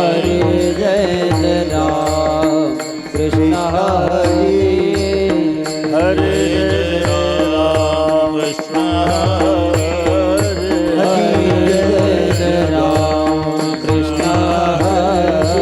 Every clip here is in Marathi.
हरे जय जय राम कृष्ण हरे हरे राम कृष्ण हरे जय राम कृष्ण हरे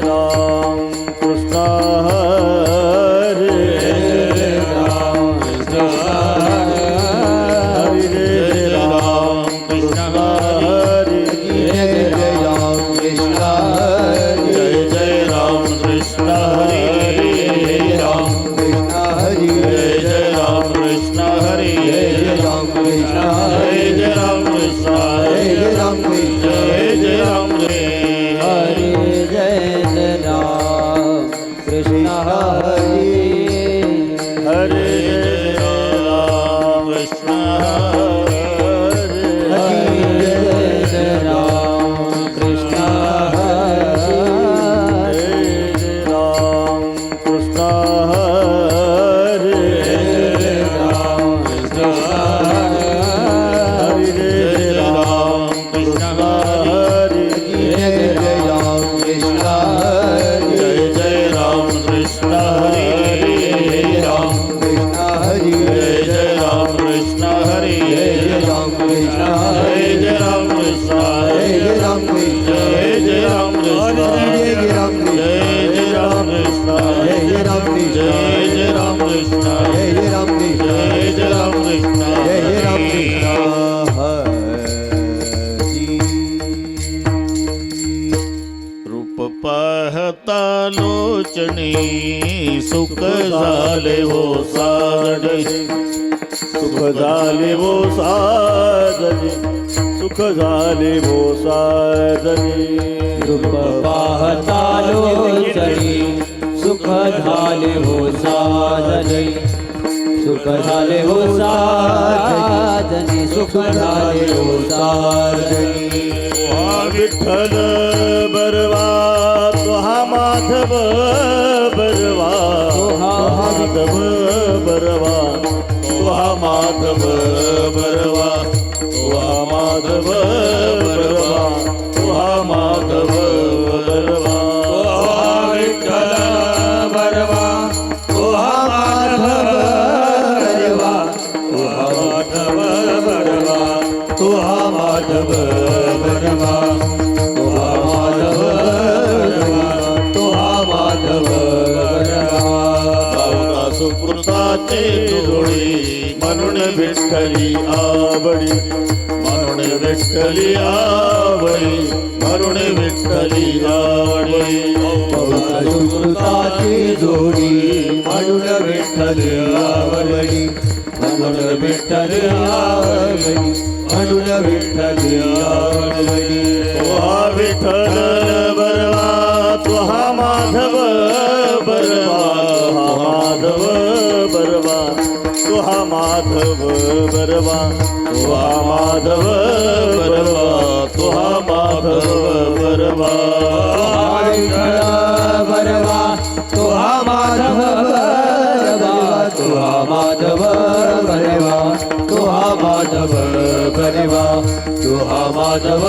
राम कृष्ण पाहता लोचनी सुख झाले हो साजनी सुख झाले हो साजनी सुख झाले हो साजनी रूप पाहता लोचनी सुख झाले हो साजनी सुख झाले हो साजनी सुख झाले हो साजनी विठ्ठल बरवा तुहा माधव बरवा तुहा माधव बरवा तुहा माधव बरवा तुहा माधव बरवा तुहा माधव बरवा विठ्ठल बरवा तुहा माधव बरवा तुहा माधव बरवा तुहा माधव बरवा सुकृताचे जोडी म्हणून विठ्ठली आवडी म्हणून विठ्ठली आवडी म्हणून विठ्ठली आवडी सुकृताची जोडी म्हणून विठ्ठली आवडी म्हणून विठ्ठली आवडी म्हणून विठ्ठली आवडी तुहा विठ्ठल बरवा तुहा माधव बरवा माधव बरवा तुहा माधव बरवा तुहा माधव बरवा तुहा माधव बरवा बरवा तुहा माधव बरवा तुहा माधव बरवा तुहा माधव बरवा तुहा माधव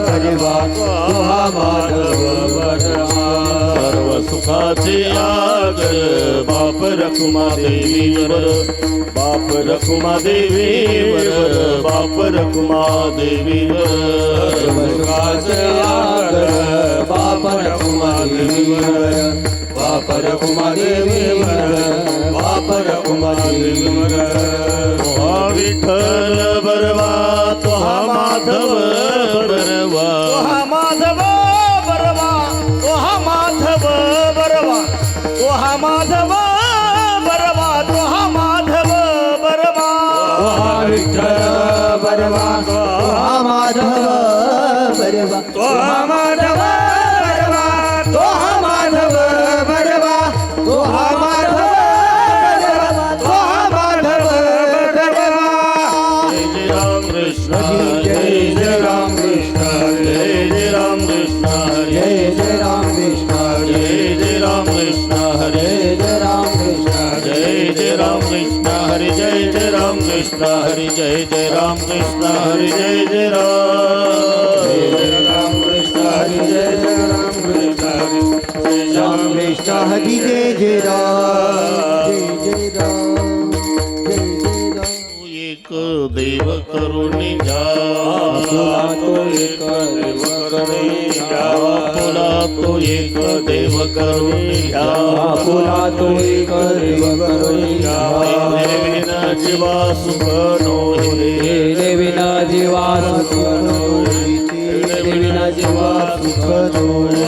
बरवा तुहा माधव बरवा सर्व सुखाचे आगर बाप रखुमा देवीवर बाप रखुमा देवीवर बाप रखुमा देवीवर सर्व सुखाचे आगर बाप रखुमा देवीवर बाप रखुमा देवीवर बाप रखुमा देवीवर तुहा विठ्ठल बरवा तुहा माधव बरवा तुहा माधव बरवा तुहा माधव बरवा तुहा माधव बरवा तुहा माधव बरवा विठ्ठल बरवा तुहा माधव बरवा तुहा माधव बरवा तुहा माधव बरवा तुहा माधव बरवा तुहा माधव बरवा जय राम कृष्ण जय राम कृष्ण जय राम कृष्ण जय राम कृष्ण जय राम कृष्ण हरे जय राम कृष्ण जय राम कृष्ण हरे जय राम कृष्ण हरे जय राम कृष्ण हरे जय राम कृष्ण आदि जय जय राम जय जय राम जय जय राम एक देव करुणी घ्या तुला तो एक देव करुणी घ्यावा तुला तो एक देव करुणी घ्या तुला तो एक देव करुणी घ्यावा देवीना जीवा सुख नोहे देवीना जीवा सुख नोही देवीना जीवा सुख नोही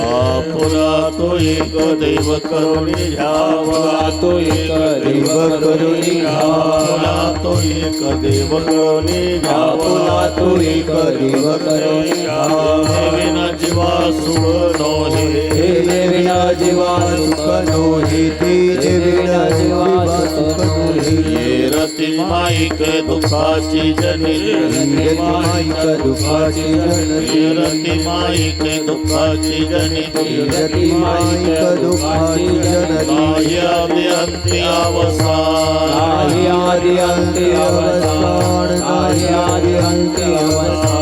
पुरा तो एक देव करुणी घ्यावा तो एक देव करुणी घ्यावा तो एक देव करुणी तुला तो एक देव करुणी घ्यावा देवीना जीवा सुख नोहे देवीना जीवा सुख नोही देवीना जीवा सुख नोही ये रती माईक दुखाची जनी माईक दुखाची जननी रती माईक दुखाची जनी रती माईक दुखाची जननी नाही आदि अंती अवसान नाही आदि अंती अवसान नाही आदि अंती अवसान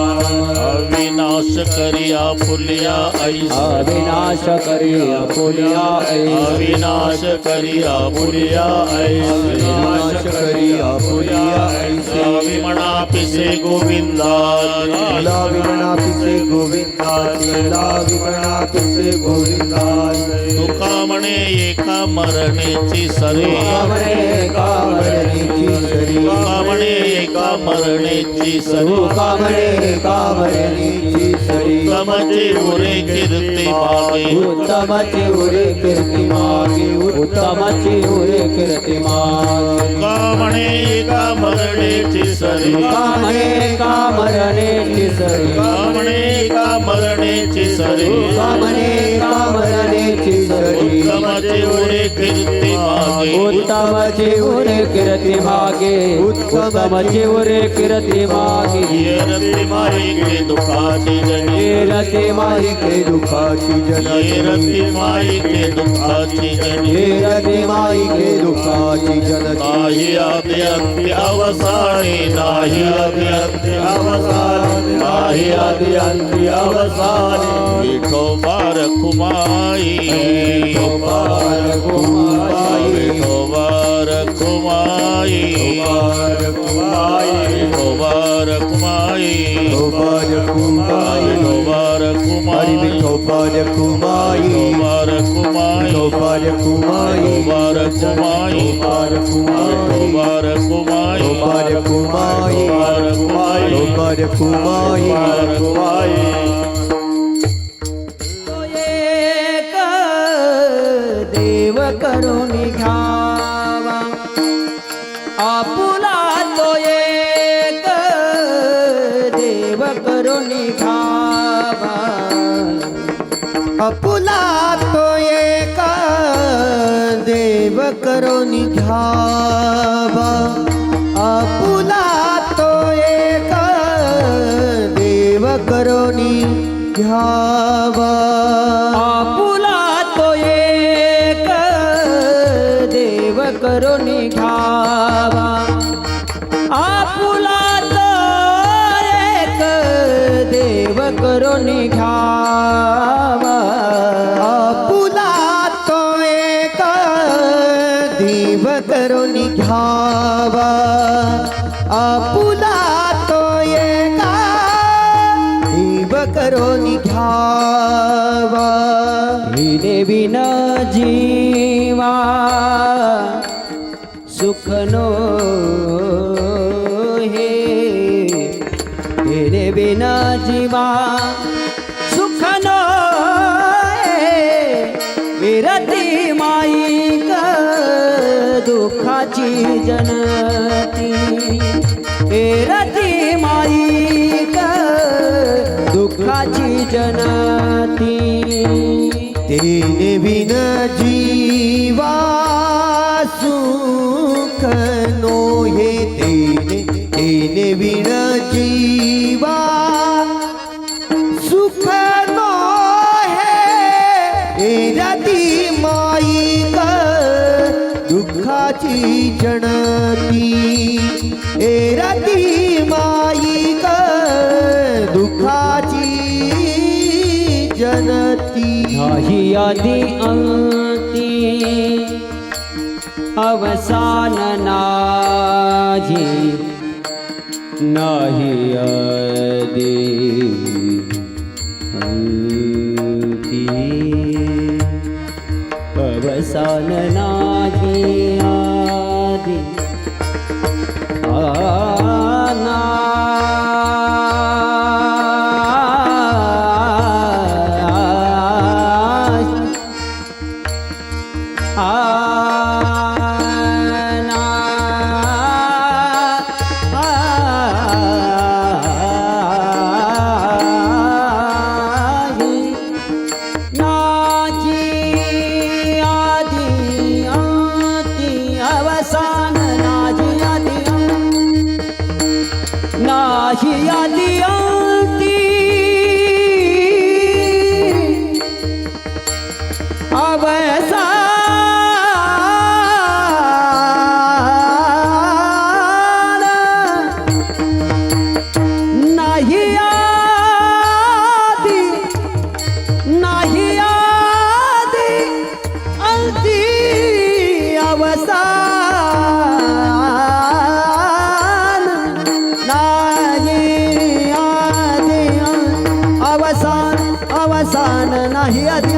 अविनाश करिया फुलिया ऐसा अविनाश करिया फुलिया ऐसा अविनाश करिया फुलिया अविनाश ऐसा करिया फुलिया ऐसा विमणा पिसे गोविंदा ला विमणा पिसे गोविंदा ला विमणा पिसे गोविंदा तुका म्हणे एका मरणेची सरी कामणे कामरणीची सरी तुका म्हणे एका मरणेची सरी कामणे कामरणीची सरी उत्तमचे उरे कीर्ती मागे उत्तमाची उरे कीर्ती मागे उत्तमाची उरे कीर्ती मागे तुका म्हणे एका मरणेची सरी कामणे कामरणेची सरी कामणे एका मरणेची सरी कामणे कामरणेची सरी उत्तमचे उरे कीर्ती मागे उत्तमाची उरे कीर्ती मागे उत्तमाची उरे कीर्ती मागे ये रती माईके दुखाची जनी हे रती माईके दुखाची ये जननी रती माईके दुखाची जनी हे रती माईके दुखाची जननी नाही आदि अंती अवसानी नाही आदि अंती अवसानी नाही आदि अंती अवसानी विठोबा रखुमाई विठोबा रखुमाई विठोबा रखुमाई विठोबा रखुमाई विठोबा रखुमाई विठोबा रखुमाई विठोबा रखुमाई विठोबा रखुमाई विठोबा रखुमाई विठोबा रखुमाई विठोबा रखुमाई विठोबा रखुमाई विठोबा रखुमाई एक देव करून घ्यावा आपुला तो एक देव करून घ्यावा आपुला तो एक देव करून घ्यावा आपुला तो एक देव करून घ्यावा आपुला तो एक देव करून घ्यावा आपुला तो एक देव करून घ्यावा आपुला तो एक देव करून घ्यावा आपुला तो एक देव करून घ्यावा ही देवी न जीवा सुख नो हे तेरे बिना जीवा सुख नो विरती माईक दुःखाची जनती विरती माईक दुःखाची जनती तेने बिन जीवा सुख नो हे तेने बिन जीवा सुख नो हे रती माईक दुःखाची जनती रती माईक दुःखाची जनती नाही आदि अंत अवसान नाझी नाही आदि अंती अवसान नाझी आदि अवसान नाही आदि नाही आदि अंती अवसान नाही अवसान अवसान अवसान नाही आदि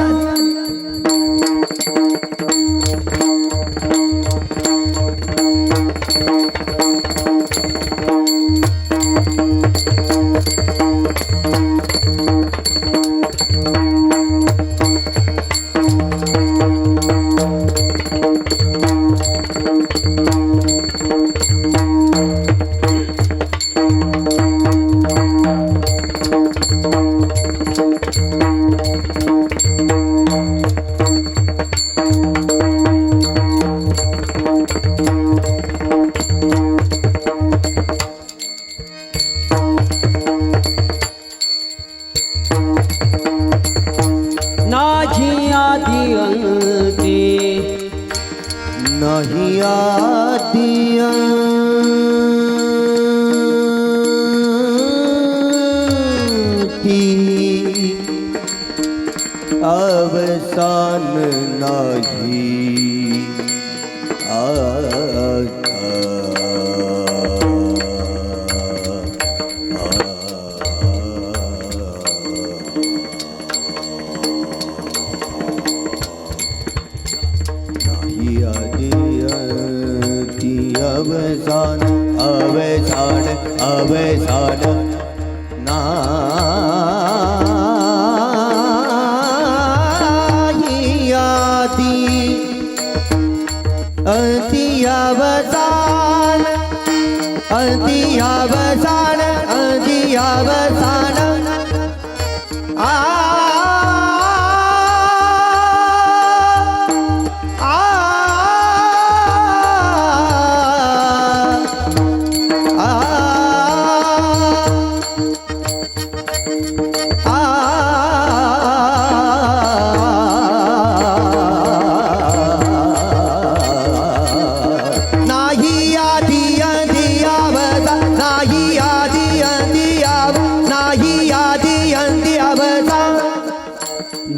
अंती अवसान अंती अवसान अंती अवसान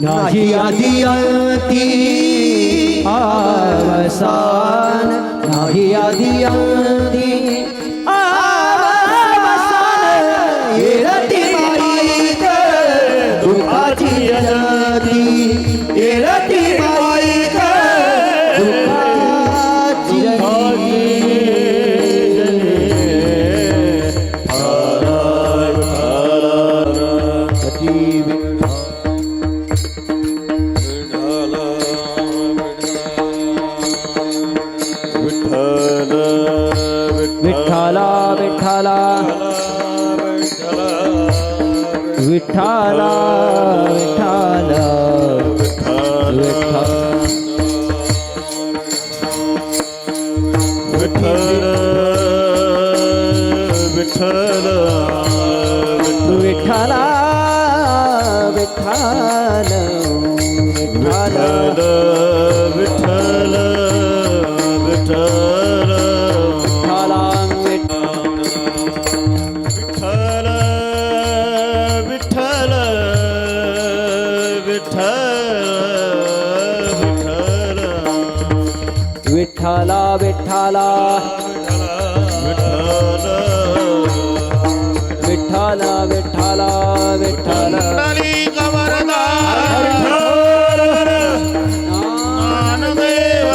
नाही आदि अंती अवसान नाही आदि अंती अवसान येरती माईक दुःखाची जनती येरती माईक दुःखाची विठ्ठला विठ्ठला विठ्ठला विठ्ठला विठ्ठला विठ्ठल विठ्ठल विठ्ठल विठ्ठल विठ्ठल विठ्ठल विठ्ठल विठ्ठला विठ्ठला विठ्ठला विठ्ठला विठ्ठला पुंडलिक वरदा ज्ञानदेव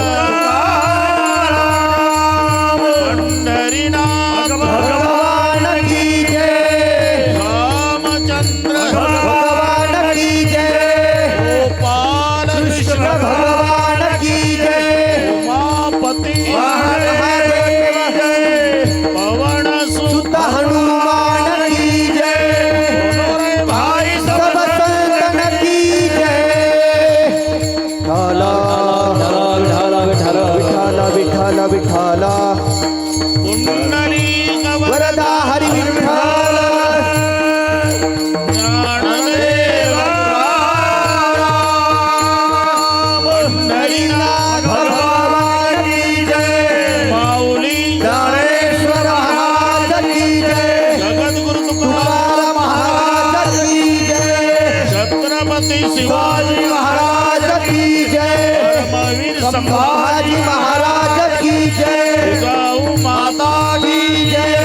पंढरीनाथ भगवान की जय रामचंद्र भगवान की जय गोपाल कृष्ण भगवान की जय उमापति पवन सुत हनुमान की जय भाई सब संतन की जय विठ्ठला विठ्ठला विठ्ठला विठ्ठला विठ्ठला पुंडलिक वरदा हरी विठ्ठल ज्ञानदेव पंढरीनाथ भगवान की जय माऊली ज्ञानेश्वर महाराज की जय जगद्गुरु तुकाराम महाराज की जय छत्रपती शिवाजी शिवाजी महाराज की जय परमवीर संभाजी महाराज की जय जिजाऊ माता की जय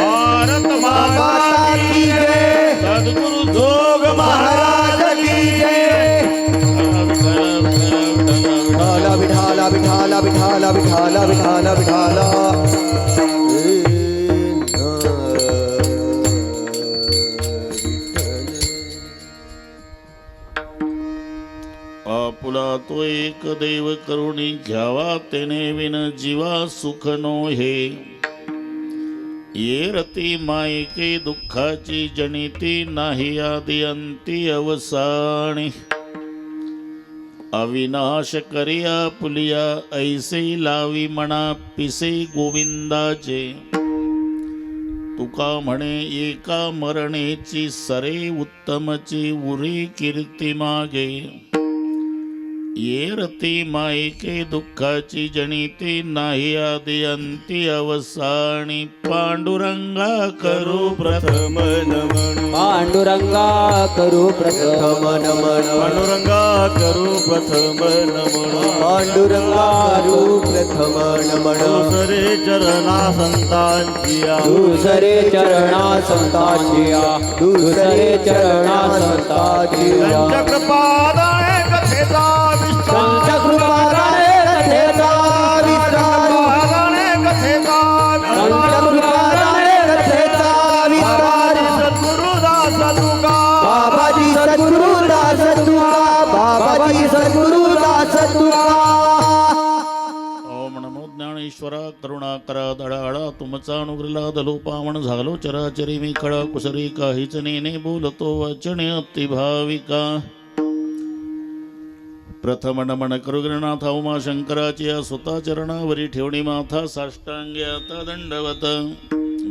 भारत माता माता की जय सद्गुरु जोग महाराज की जय विठाला विठाला विठाला विठाला विठाला विठाला विठाला आपुला तो एक देव करुणी घ्यावा तेने विन जीवा सुख नो हे ये रती मायके दुःखाची जनिती नाही आदि अंती अवसानी अविनाश करिया पुलिया ऐसे लावी म्हणा पिसे गोविंदाचे तुका म्हणे एका मरणेची सरे उत्तमची उरी कीर्ती मागे ये रती मायके दुःखाची जनिती नाही आदि अंती अवसानी पांडुरंगा करू प्रथम नमन पांडुरंगा करू प्रथम नमन पांडुरंगा करू प्रथम नमन पांडुरंगा करू प्रथम नमन दुसरे चरणा संतांचिया दुसरे चरणा संतांचिया दुसरे चरणा संतांचिया कृपादाय कथेचा पंचकृपादाय कथेचा विस्तार पंचकृपादाय कथेचा विस्तार सद्गुरुदास तुका बाबाजी सद्गुरुदास तुका बाबाजी सद्गुरुदास तुका ओम नमो ज्ञानेश्वरा करुणाकरा दडाळा तुमचा अनुग्रला दलो पावन झालो चराचरी मी खळा कुसरी काहीच नेने बोलतो वचने अति भाविका प्रथम नमन करुगणनाथ उमा शंकराची या स्वतः चरणावरी ठेवणी माथा साष्टांगी आता दंडवत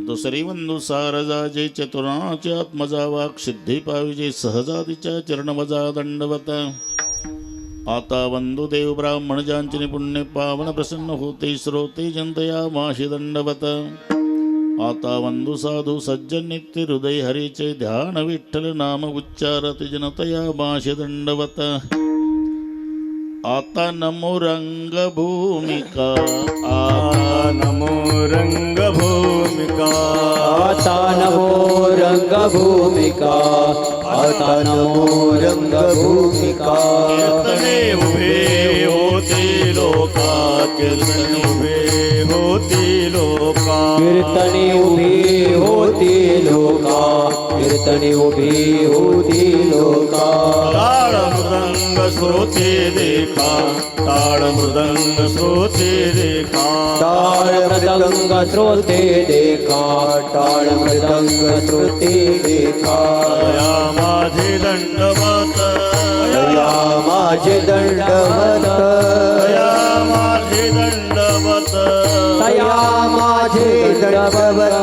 दुसरी वंदू सारजाचे चतुर्णाचे आत्मजा वाक सिद्धी पाविजे सहजातीच्या चरणवजा दंडवत आता वंदू देव ब्राह्मण जांचनी पुण्य पावन प्रसन्न होते श्रोते जनतया माशी दंडवत आता वंदू साधू सज्जन नित्य हृदय हरीचे ध्यान विठ्ठल नाम उच्चारत जनतया माशी दंडवत आता नमो रंगभूमिका आता नमो रंगभूमिका आता नमो रंगभूमिका आता नमो रंगभूमिका कीर्तने उभे होते लोका कीर्तने उभे होते लोका कीर्तने उभी होती लोका कीर्तने उभी होती लोका ताळ मृदंग श्रोते देखा ताळ मृदंग श्रोते देखा टाळ मृदंग श्रोते देखा टाळ मृदंग श्रोते देखा दया माझे दंडवत दया माझे दंडवत दया माझे दंडवत दया माझे दंडवत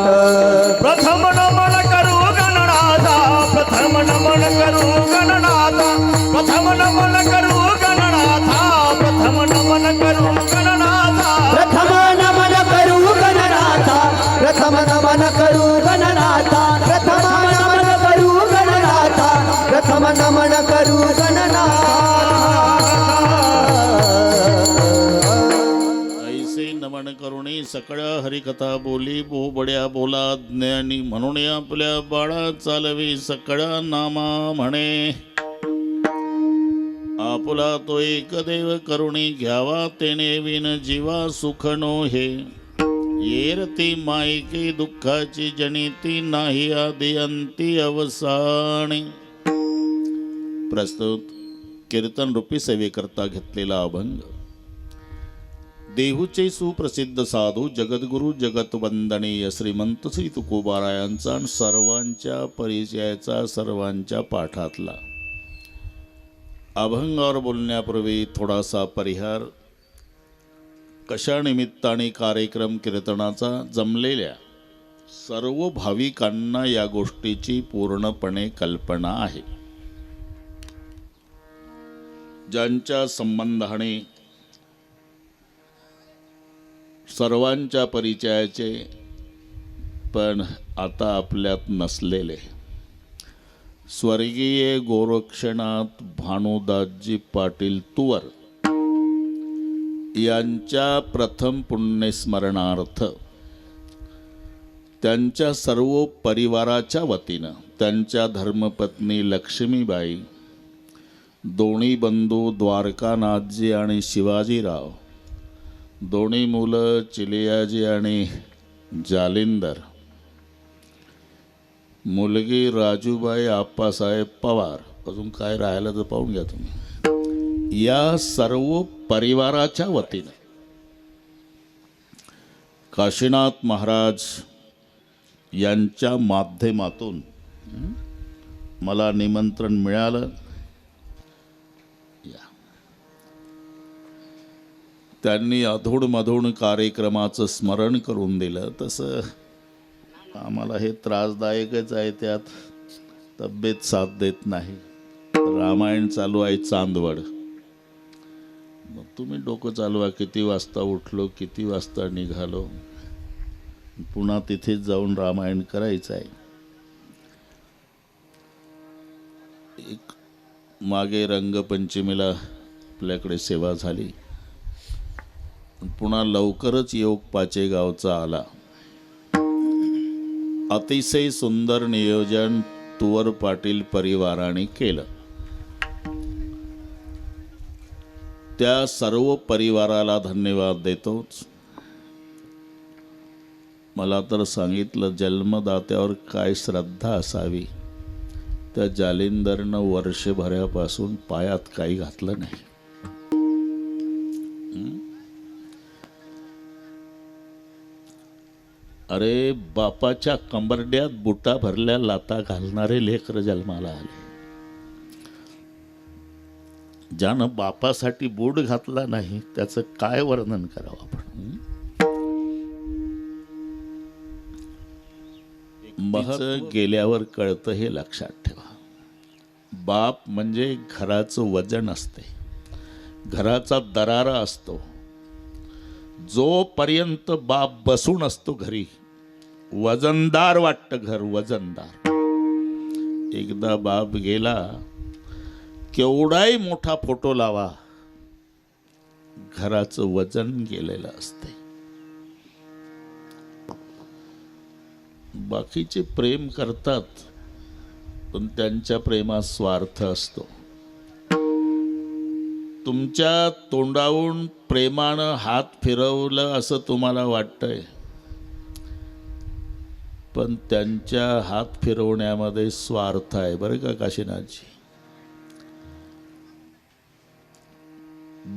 प्रथम नमन करू गणनाथा प्रथम नमन करू गणनाथा प्रथम नमन करू गणनाथा प्रथम नमन करू गणनाथा प्रथम नमन करू गणनाथा प्रथम नमन करू गणनाथा प्रथम नमन करू गणनाथा प्रथम नमन करू गणनाथा ऐसे करुणी सकळ्या हरिकथा बोली बोबड्या बोला ज्ञानी म्हणून आपल्या बाळा चालवी सकळ्या नामा म्हणे आपुला तो एक देव करुणी घ्यावा तेने विन जीवा सुख नो हे येरती मायके दुःखाची जनिती नाही आदि अंती अवसानी. प्रस्तुत कीर्तन रूपी सेवेकरता घेतलेला अभंग. देहूचे सुप्रसिद्ध साधू जगद्गुरु जगतवंदनीय श्रीमंत श्री तुकोबारायांचा आणि सर्वांच्या परिचयाचा सर्वांच्या पाठातला अभंगावर बोलण्यापूर्वी थोडासा परिहार. कशा निमित्ताने कार्यक्रम कीर्तनाचा जमलेल्या सर्व भाविकांना या गोष्टीची पूर्णपणे कल्पना आहे. ज्यांच्या संबंधाने सर्वांच्या परिचयाचे पण आता आपल्यात नसलेले स्वर्गीय गोरक्षनाथ भानुदासजी पाटील तुवर यांच्या प्रथम पुण्यस्मरणार्थ त्यांच्या सर्व परिवाराच्या वतीनं त्यांच्या धर्मपत्नी लक्ष्मीबाई, दोन्ही बंधू द्वारकानाथजी आणि शिवाजीराव, दोन्ही मुलं चिलियाजी आणि जालिंदर, मुलगी राजूबाई आप्पासाहेब पवार, अजून काय राहिलं तर पाहून घ्या तुम्ही, या सर्व परिवाराच्या वतीनं काशीनाथ महाराज यांच्या माध्यमातून मला निमंत्रण मिळालं. त्यांनी अधूनमधून कार्यक्रमाचं स्मरण करून दिलं. तसं आम्हाला हे त्रासदायकच आहे, त्यात तब्येत साथ देत नाही. रामायण चालू आहे चांदवड, मग तुम्ही डोकं चालवा, किती वाजता उठलो, किती वाजता निघालो, पुन्हा तिथेच जाऊन रामायण करायचं आहे. एक मागे रंगपंचमीला आपल्याकडे सेवा झाली, पुन्हा लवकरच योग पाचेगावचा आला. अतिशय सुंदर नियोजन तुवर पाटील परिवाराने केलं. त्या सर्व परिवाराला धन्यवाद देतोच. मला तर सांगितलं जन्मदात्यावर काय श्रद्धा असावी, त्या जालिंदरनं वर्षभरापासून पायात काही घातलं नाही. अरे बापाच्या कंबरड्यात बुटा भरल्या लाता घालणारे लेकर जन्माला आले. ज्यानं बापासाठी बूट घातला नाही त्याचं काय वर्णन करावं आपण. महत्व गेल्यावर कळतं हे लक्षात ठेवा. बाप म्हणजे घराचं वजन असते, घराचा दरारा असतो. जोपर्यंत बाप बसून असतो घरी, वजनदार वाटतं घर, वजनदार. एकदा बाप गेला, केवढाही मोठा फोटो लावा, घराचं वजन गेलेलं असते. बाकीचे प्रेम करतात, पण त्यांच्या प्रेमात स्वार्थ असतो. तुमच्या तोंडावरून प्रेमानं हात फिरवलं असं तुम्हाला वाटतंय, पण त्यांच्या हात फिरवण्यामध्ये स्वार्थ आहे बरं का काशीनाथजी.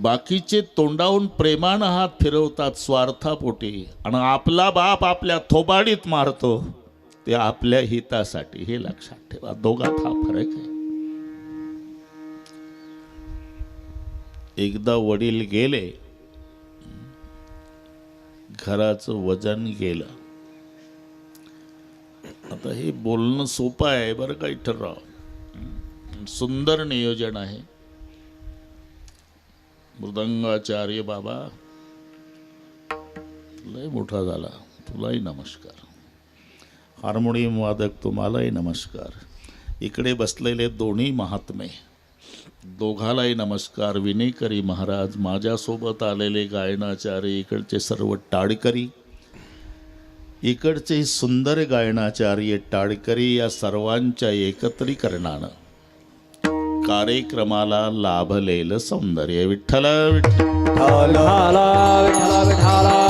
बाकीचे तोंडावरून प्रेमानं हात फिरवतात स्वार्थापोटी, आणि आपला बाप आपल्या थोबाडीत मारतो ते आपल्या हितासाठी. हे लक्षात ठेवा, दोघात हा फरक आहे. एकदा वडील गेले, घराचं वजन गेलं. आता हे बोलणं सोपं आहे बरं का विठ्ठलराव, सुंदर नियोजन आहे. मृदंगाचार्य बाबा लय मोठा झाला, तुलाही नमस्कार. हार्मोनियम वादक तुम्हालाही नमस्कार. इकडे बसलेले दोन्ही महात्मे दोघालाही नमस्कार. विनेकरी महाराज, माझ्यासोबत आलेले गायनाचार्य, इकडचे सर्व टाळकरी, इकडचे सुंदर गायनाचार्य टाळकरी, या सर्वांच्या एकत्रीकरणानं कार्यक्रमाला लाभलेलं सौंदर्य. विठ्ठल विठ्ठल विठ्ठल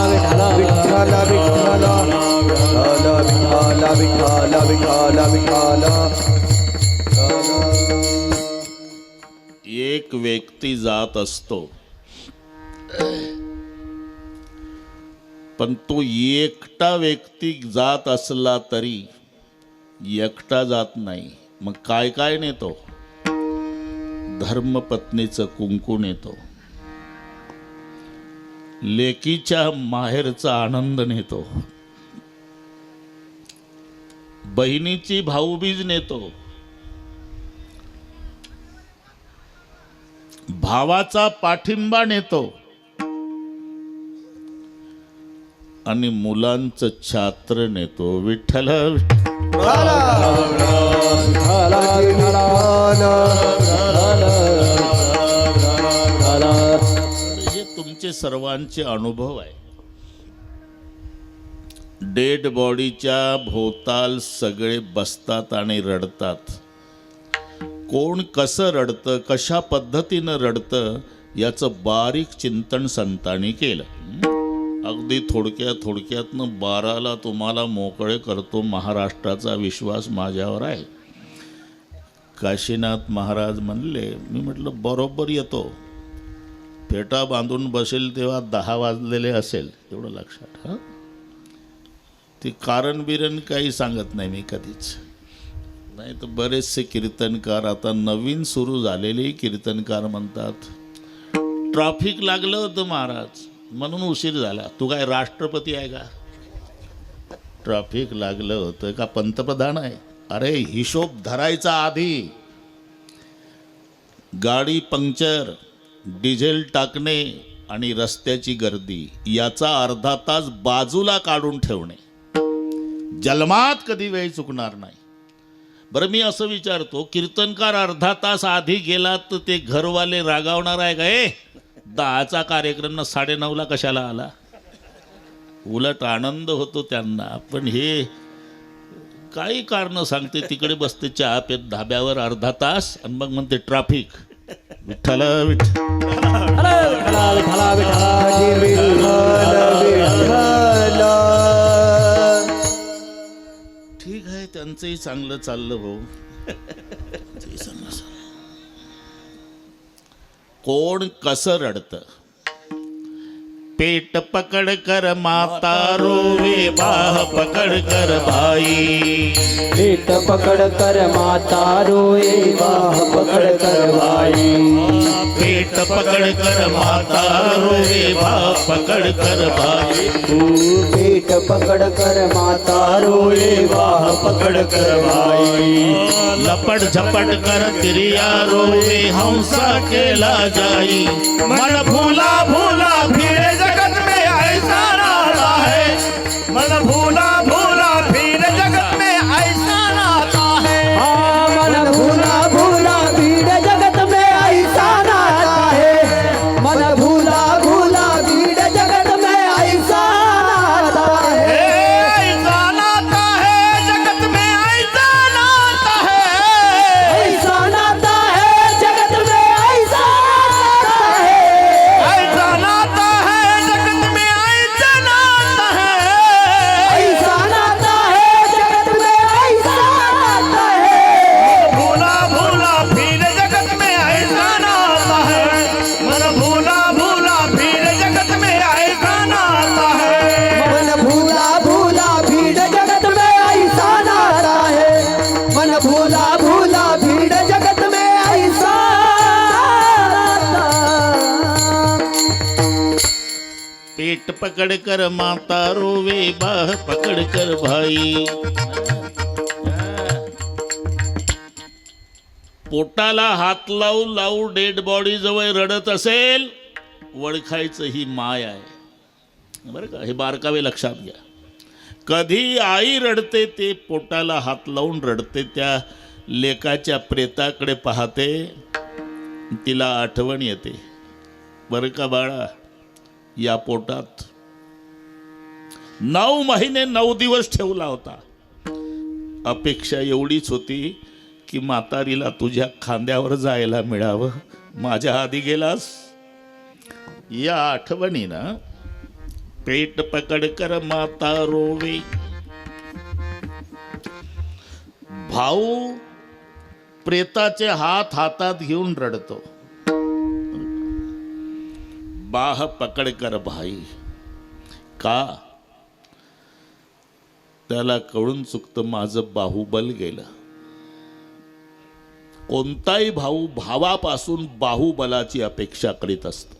विठ्ठल विठ्ठल विठ्ठल विठ्ठल विठ्ठल. एक व्यक्ती जात असतो, पण तो एकटा व्यक्ती जात असला तरी एकटा जात नाही. मग काय काय नेतो? धर्मपत्नीचं कुंकू नेतो, लेकीच्या माहेरचा आनंद नेतो, बहिणीची भाऊबीज नेतो, भावाचा पाठिंबा नेतो आणि मुलांचं छात्र नेतो. विठ्ठल हे तुमचे सर्वांचे अनुभव आहे. डेड बॉडीच्या भोवताल सगळे बसतात आणि रडतात. कोण कसं रडतं, कशा पद्धतीनं रडतं, याचं बारीक चिंतन संतांनी केलं. अगदी थोडक्यातनं 12ला तुम्हाला मोकळे करतो. महाराष्ट्राचा विश्वास माझ्यावर आहे. काशीनाथ महाराज म्हणले, मी म्हटलं बरोबर येतो. फेटा बांधून बसेल तेव्हा 10 वाजलेले असेल, एवढं लक्षात. हां, ते कारण बिरण काही सांगत नाही मी कधीच. नाही तर बरेचसे कीर्तनकार, आता नवीन सुरू झालेले कीर्तनकार म्हणतात ट्रॅफिक लागलं होतं महाराज म्हणून उशीर झाला. तू काय राष्ट्रपती आहे का? ट्रॅफिक लागलं होतं का पंतप्रधान आहे? अरे हिशोब धरायचा आधी. गाडी पंक्चर, डिझेल टाकणे आणि रस्त्याची गर्दी याचा अर्धा तास बाजूला काढून ठेवणे. जन्मात कधी वेळ चुकणार नाही. बरं, मी असं विचारतो, कीर्तनकार अर्धा तास आधी गेला तर ते घरवाले रागावणार आहे का? 10चा कार्यक्रम ना 9:30ला कशाला आला? उलट आनंद होतो त्यांना. पण हे काही कारण सांगते, तिकडे बसते चहा पेत धाब्यावर अर्धा तास आणि मग म्हणते ट्रॅफिक. विठ्ठल ठीक आहे, त्यांचंही चांगलं चाललं भाऊ. कोण कसं रडतं? पेट पकड कर माता रोवे, बाह पकड कर भाई. पेट पकड कर माता रोए, बाह पकड कर भाई. पेट पकड कर माता रोवे, बाह पकड कर भाई. पेट पकड कर माता रोए, बाह पकड कर भाई. लपट झपट कर तिरिया रोवे, हंसा केला जाई. मन भूला भूला फिरे जगत में ऐसा नाता है. मन भूला भूला फिरे जगत में ऐसा नाता है. मन भूला भूला भीड़ जगत में ऐसा नाता है. मन भूला भूला भीड़ जगत में ऐसा नाता है. ऐसा नाता है जगत में, ऐसा नाता है. ऐसा नाता है जगत में, ऐसा नाता है. ऐसा नाता है जगत में, ऐसा नाता है. ऐसा नाता है जगत में, ऐसा नाता है. भूला भूला फिर जगत में ऐसा नाता है. मन भूला भूला फिर जगत में ऐसा नाता है. मन भूला भूला भीड़ जगत में ऐसा नाता है. मन भूला भूला भीड़ जगत में ऐसा नाता. पेट पकड़ कर माता रोवे, बाह पकड़ कर भाई. पोटाला हात लावू लावू डेड बॉडी जवळ रडत असेल, ओळखायचं ही माय आहे. बरं का, हे बारकावे लक्षात घ्या. कधी आई रडते ते पोटाला हात लावून रडते, त्या लेकाच्या प्रेताकडे पाहते तिला आठवण येते, बरं का बाळा, या पोटात 9 महिने 9 दिवस ठेवला होता. अपेक्षा एवढीच होती की म्हातारीला तुझ्या खांद्यावर जायला मिळावं. माझ्या आधी गेलास. या आठवणीनं पेट पकडकर माता रोवे. भाऊ प्रेताचे हात हातात घेऊन रडतो. बाह पकडकर भाई. का? त्याला कळून चुकतं माझं बाहुबल गेलं. कोणताही भाऊ भावापासून बाहुबलाची अपेक्षा करीत असतो.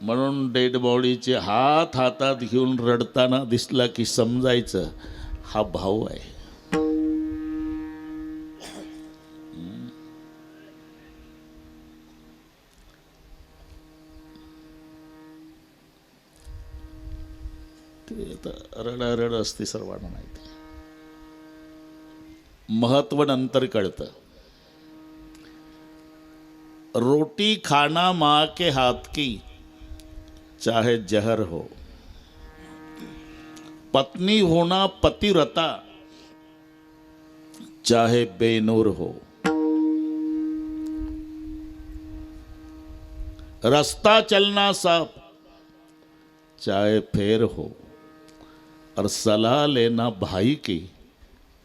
म्हणून डेड बॉडीचे हात हातात घेऊन रडताना दिसला की समजायचं हा भाऊ आहे. रडारड असते, सर्वांना माहिती. महत्व नंतर कळतं. रोटी खाना माँ के हाथ की चाहे जहर हो, पत्नी होना पतिव्रता चाहे बेनूर हो, रास्ता चलना साफ चाहे फेर हो, और सलाह लेना भाई की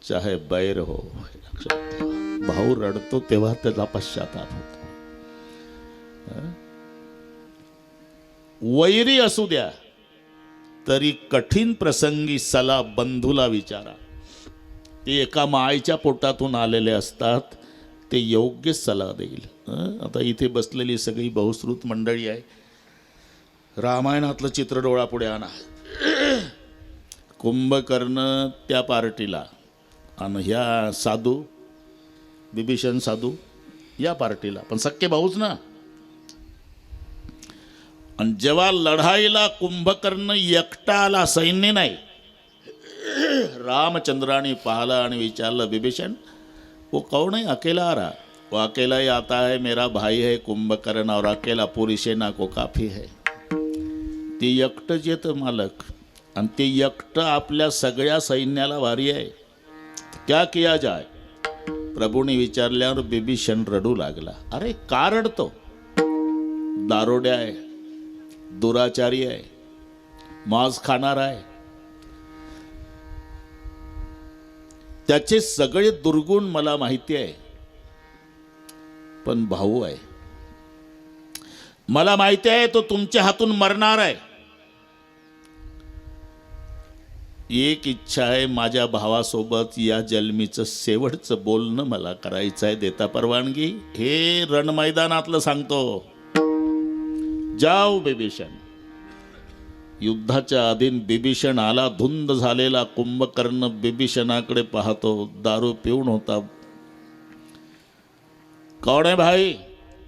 चाहे बैर हो. भाऊ रडतो तेव्हा त्याचा पश्चाताप होतो. वैरी असू द्या तरी कठीण प्रसंगी सलाह बंधूला विचारा. ते एका मायेच्या पोटातून आलेले असतात, ते योग्य सल्ला देईल. आता इथे बसलेली सगळी बहुश्रुत मंडळी आहे. रामायणातलं चित्र डोळापुढे आणा. कुंभकर्ण त्या पार्टीला आणि ह्या साधू बिभीषण साधू या पार्टीला, पण सख्खे भाऊच ना. आणि जेव्हा लढाईला कुंभकर्ण एकटा आला, सैन्य नाही, रामचंद्राने पाहिलं आणि विचारलं, बिभीषण वो कौन है? अकेला आ रहा? वो अकेला ही आता है, मेरा भाई है कुंभकर्ण, और अकेला पूरी सेना को काफी है. ते एकटंच येतं मालक, आणि ते एकटं आपल्या सगळ्या सैन्याला भारी आहे. क्या किया जाए? प्रभूने विचारल्यावर बिभीषण रडू लागला. अरे का रडतो? दारोड्या आहे, दुराचारी आहे, मांस खाणार आहे, त्याचे सगळे दुर्गुण मला माहिती आहे. पण भाऊ आहे, मला माहिती आहे तो तुमच्या हातून मरणार आहे. एक इच्छा आहे, माझ्या भावासोबत या जन्मीचं शेवटचं बोलणं मला करायचं आहे. देता परवानगी? हे रणमैदानातलं सांगतो. जाओ बिभीषण. युद्धाच्या आधीन बिभीषण आला. धुंद झालेला कुंभकर्ण बिभीषणाकडे पाहतो. दारू पिऊन होता. कौन है भाई?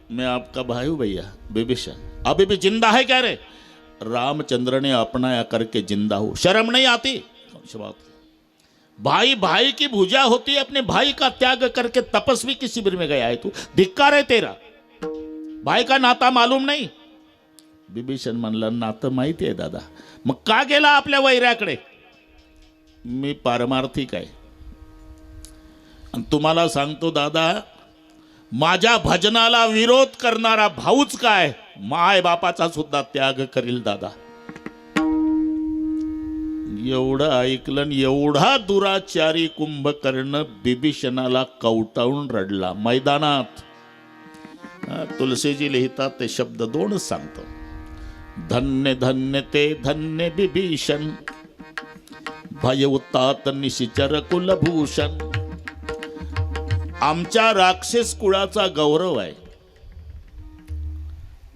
मैं आपका भाई हूं भैया. बिभीषण अभी भी जिंदा है क्या रे? रामचंद्र ने अपनाया करके जिंदा हूं. शर्म नहीं आती? बात, भाई भाई की भुजा होती है. अपने भाई का त्याग करके तपस्वी के शिविर में गया है तू. धिक्कार है तेरा. भाई का नाता मालूम नहीं? बिभीषण म्हणला, नातं माहिती आहे दादा. मग का गेला आपल्या वैऱ्याकडे? मी पारमार्थिक आहे. आणि तुम्हाला सांगतो दादा, माझ्या भजनाला विरोध करणारा भाऊच काय, माय बापाचा सुद्धा त्याग करील दादा. एवढं ऐकलं, एवढा दुराचारी कुंभकर्ण बिभीषणाला कवटाळून रडला मैदानात. तुलसीजी लिहितात ते शब्द दोनच सांगतो. धन्य धन्य ते धन्य बिभीषण, भय उतात निशिचर कुलभूषण. आमच्या राक्षस कुळाचा गौरव आहे.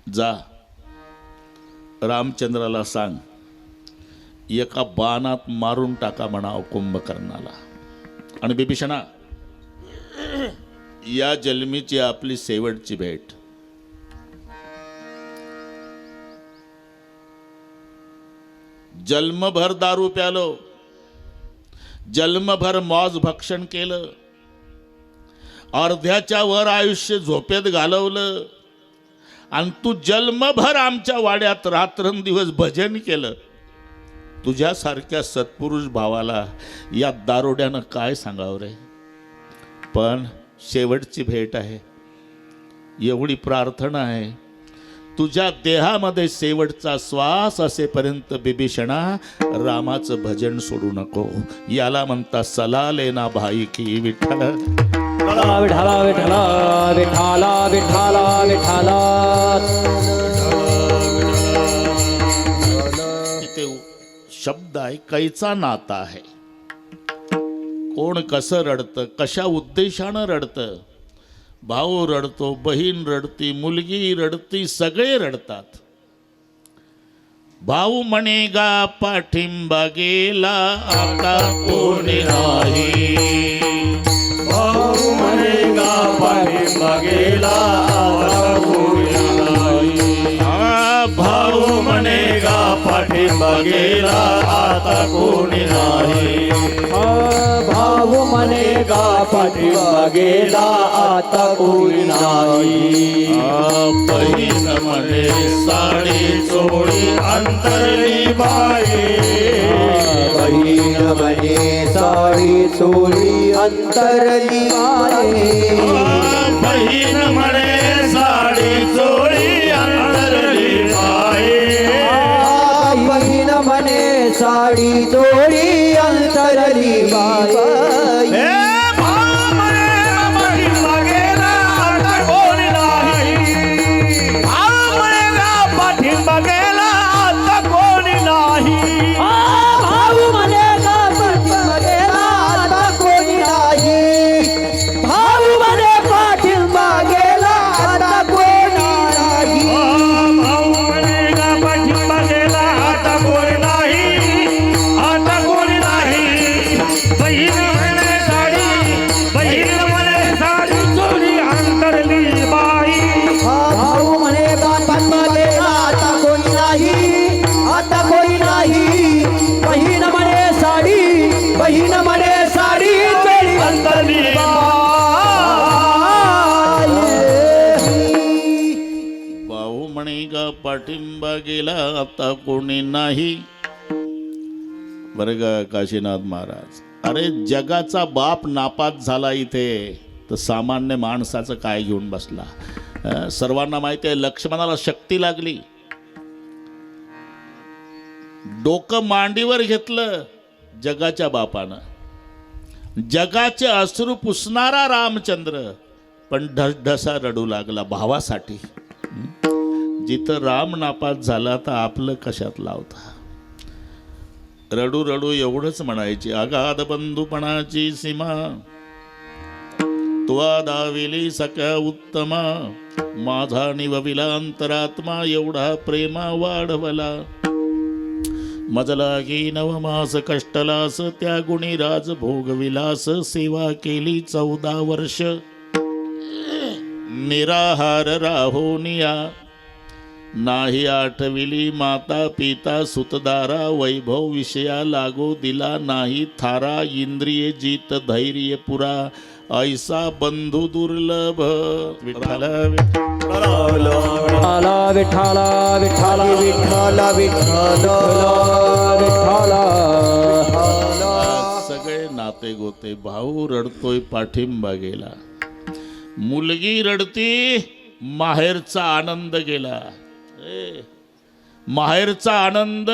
जा रामचंद्राला सांग, एका बाणात मारून टाका म्हणाव कुंभकर्णाला. आणि बिभीषणा, या जन्मीची आपली शेवटची भेट. जन्मभर दारू प्यालो, जन्मभर मौज भक्षण केलं, अर्ध्याच्या वर आयुष्य झोपेत घालवलं आणि तू जन्मभर आमच्या वाड्यात रात्रंदिवस भजन केलं. तुझ्यासारख्या सत्पुरुष भावाला या दारोड्यानं काय सांगावं रे. पण शेवटची भेट आहे, एवढी प्रार्थना आहे, तुझ्या देहामध्ये शेवटचा श्वास असेपर्यंत बिभीषणा रामाचं भजन सोडू नको. याला म्हणता सला लेना भाई की. विठ्ठल विठाला विठाला विठाला विठाला विठाला. इथे शब्द आहे, कैचा नाता आहे. कोण कसं रडतं, कशा उद्देशानं रडतं. भाऊ रडतो, बहीण रडती, मुलगी रडती, सगळे रडतात. भाऊ म्हणेगा पाठिंबा गेला आता कोणी नाही. भाऊ म्हणेगा पाठिंबा गेला आता कोणी नाही. भाऊ म्हणेगा पाठिंबा गेला आता कोणी नाही. भाऊ म्हणेगा पाठिंबा गेला आता कोणी नाही. बहीण म्हणे साडी चोळी अंतरली बाई. बहीण म्हणे साडी चोळी अंतरली बाई. बहीण म्हणे साडी चोळी अंतरली बाई. बहीण म्हणे साडी चोळी अंतरली बाई. पाठिंबा गेला आता कोणी नाही. बरं का काशीनाथ महाराज, अरे जगाचा बाप नापास झाला इथे तर सामान्य माणसाचं काय घेऊन बसला. सर्वांना माहिती आहे लक्ष्मणाला शक्ती लागली, डोकं मांडीवर घेतलं जगाच्या बापानं. जगाचे अश्रू पुसणारा रामचंद्र पण ढसढसा रडू लागला भावासाठी. जिथं राम नापास झाला तर आपलं कशात लावता. रडू रडू एवढंच म्हणायची, अगाध बंधुपणाची सीमा तुवा दाविली सख्या उत्तमा. माझा निवविला अंतरात्मा एवढा प्रेमा वाढवला. मजला की नवमास कष्टलास त्या गुणी राज भोगविलास. सेवा केली 14 वर्ष निराहार राहोनिया. नाही आठविली माता पिता सुतदारा. वैभव विषया लागो दिला नाही थारा. इंद्रिये जीत धैर्य पुरा ऐसा बंधू दुर्लभ. विठ्ठल विठाला विठाला विठाला विठ्ठला विठ्ठला विठाला. सगळे नाते गोते. भाऊ रडतोय पाठिंबा गेला, मुलगी रडती माहेरचा आनंद गेला. माहेरचा आनंद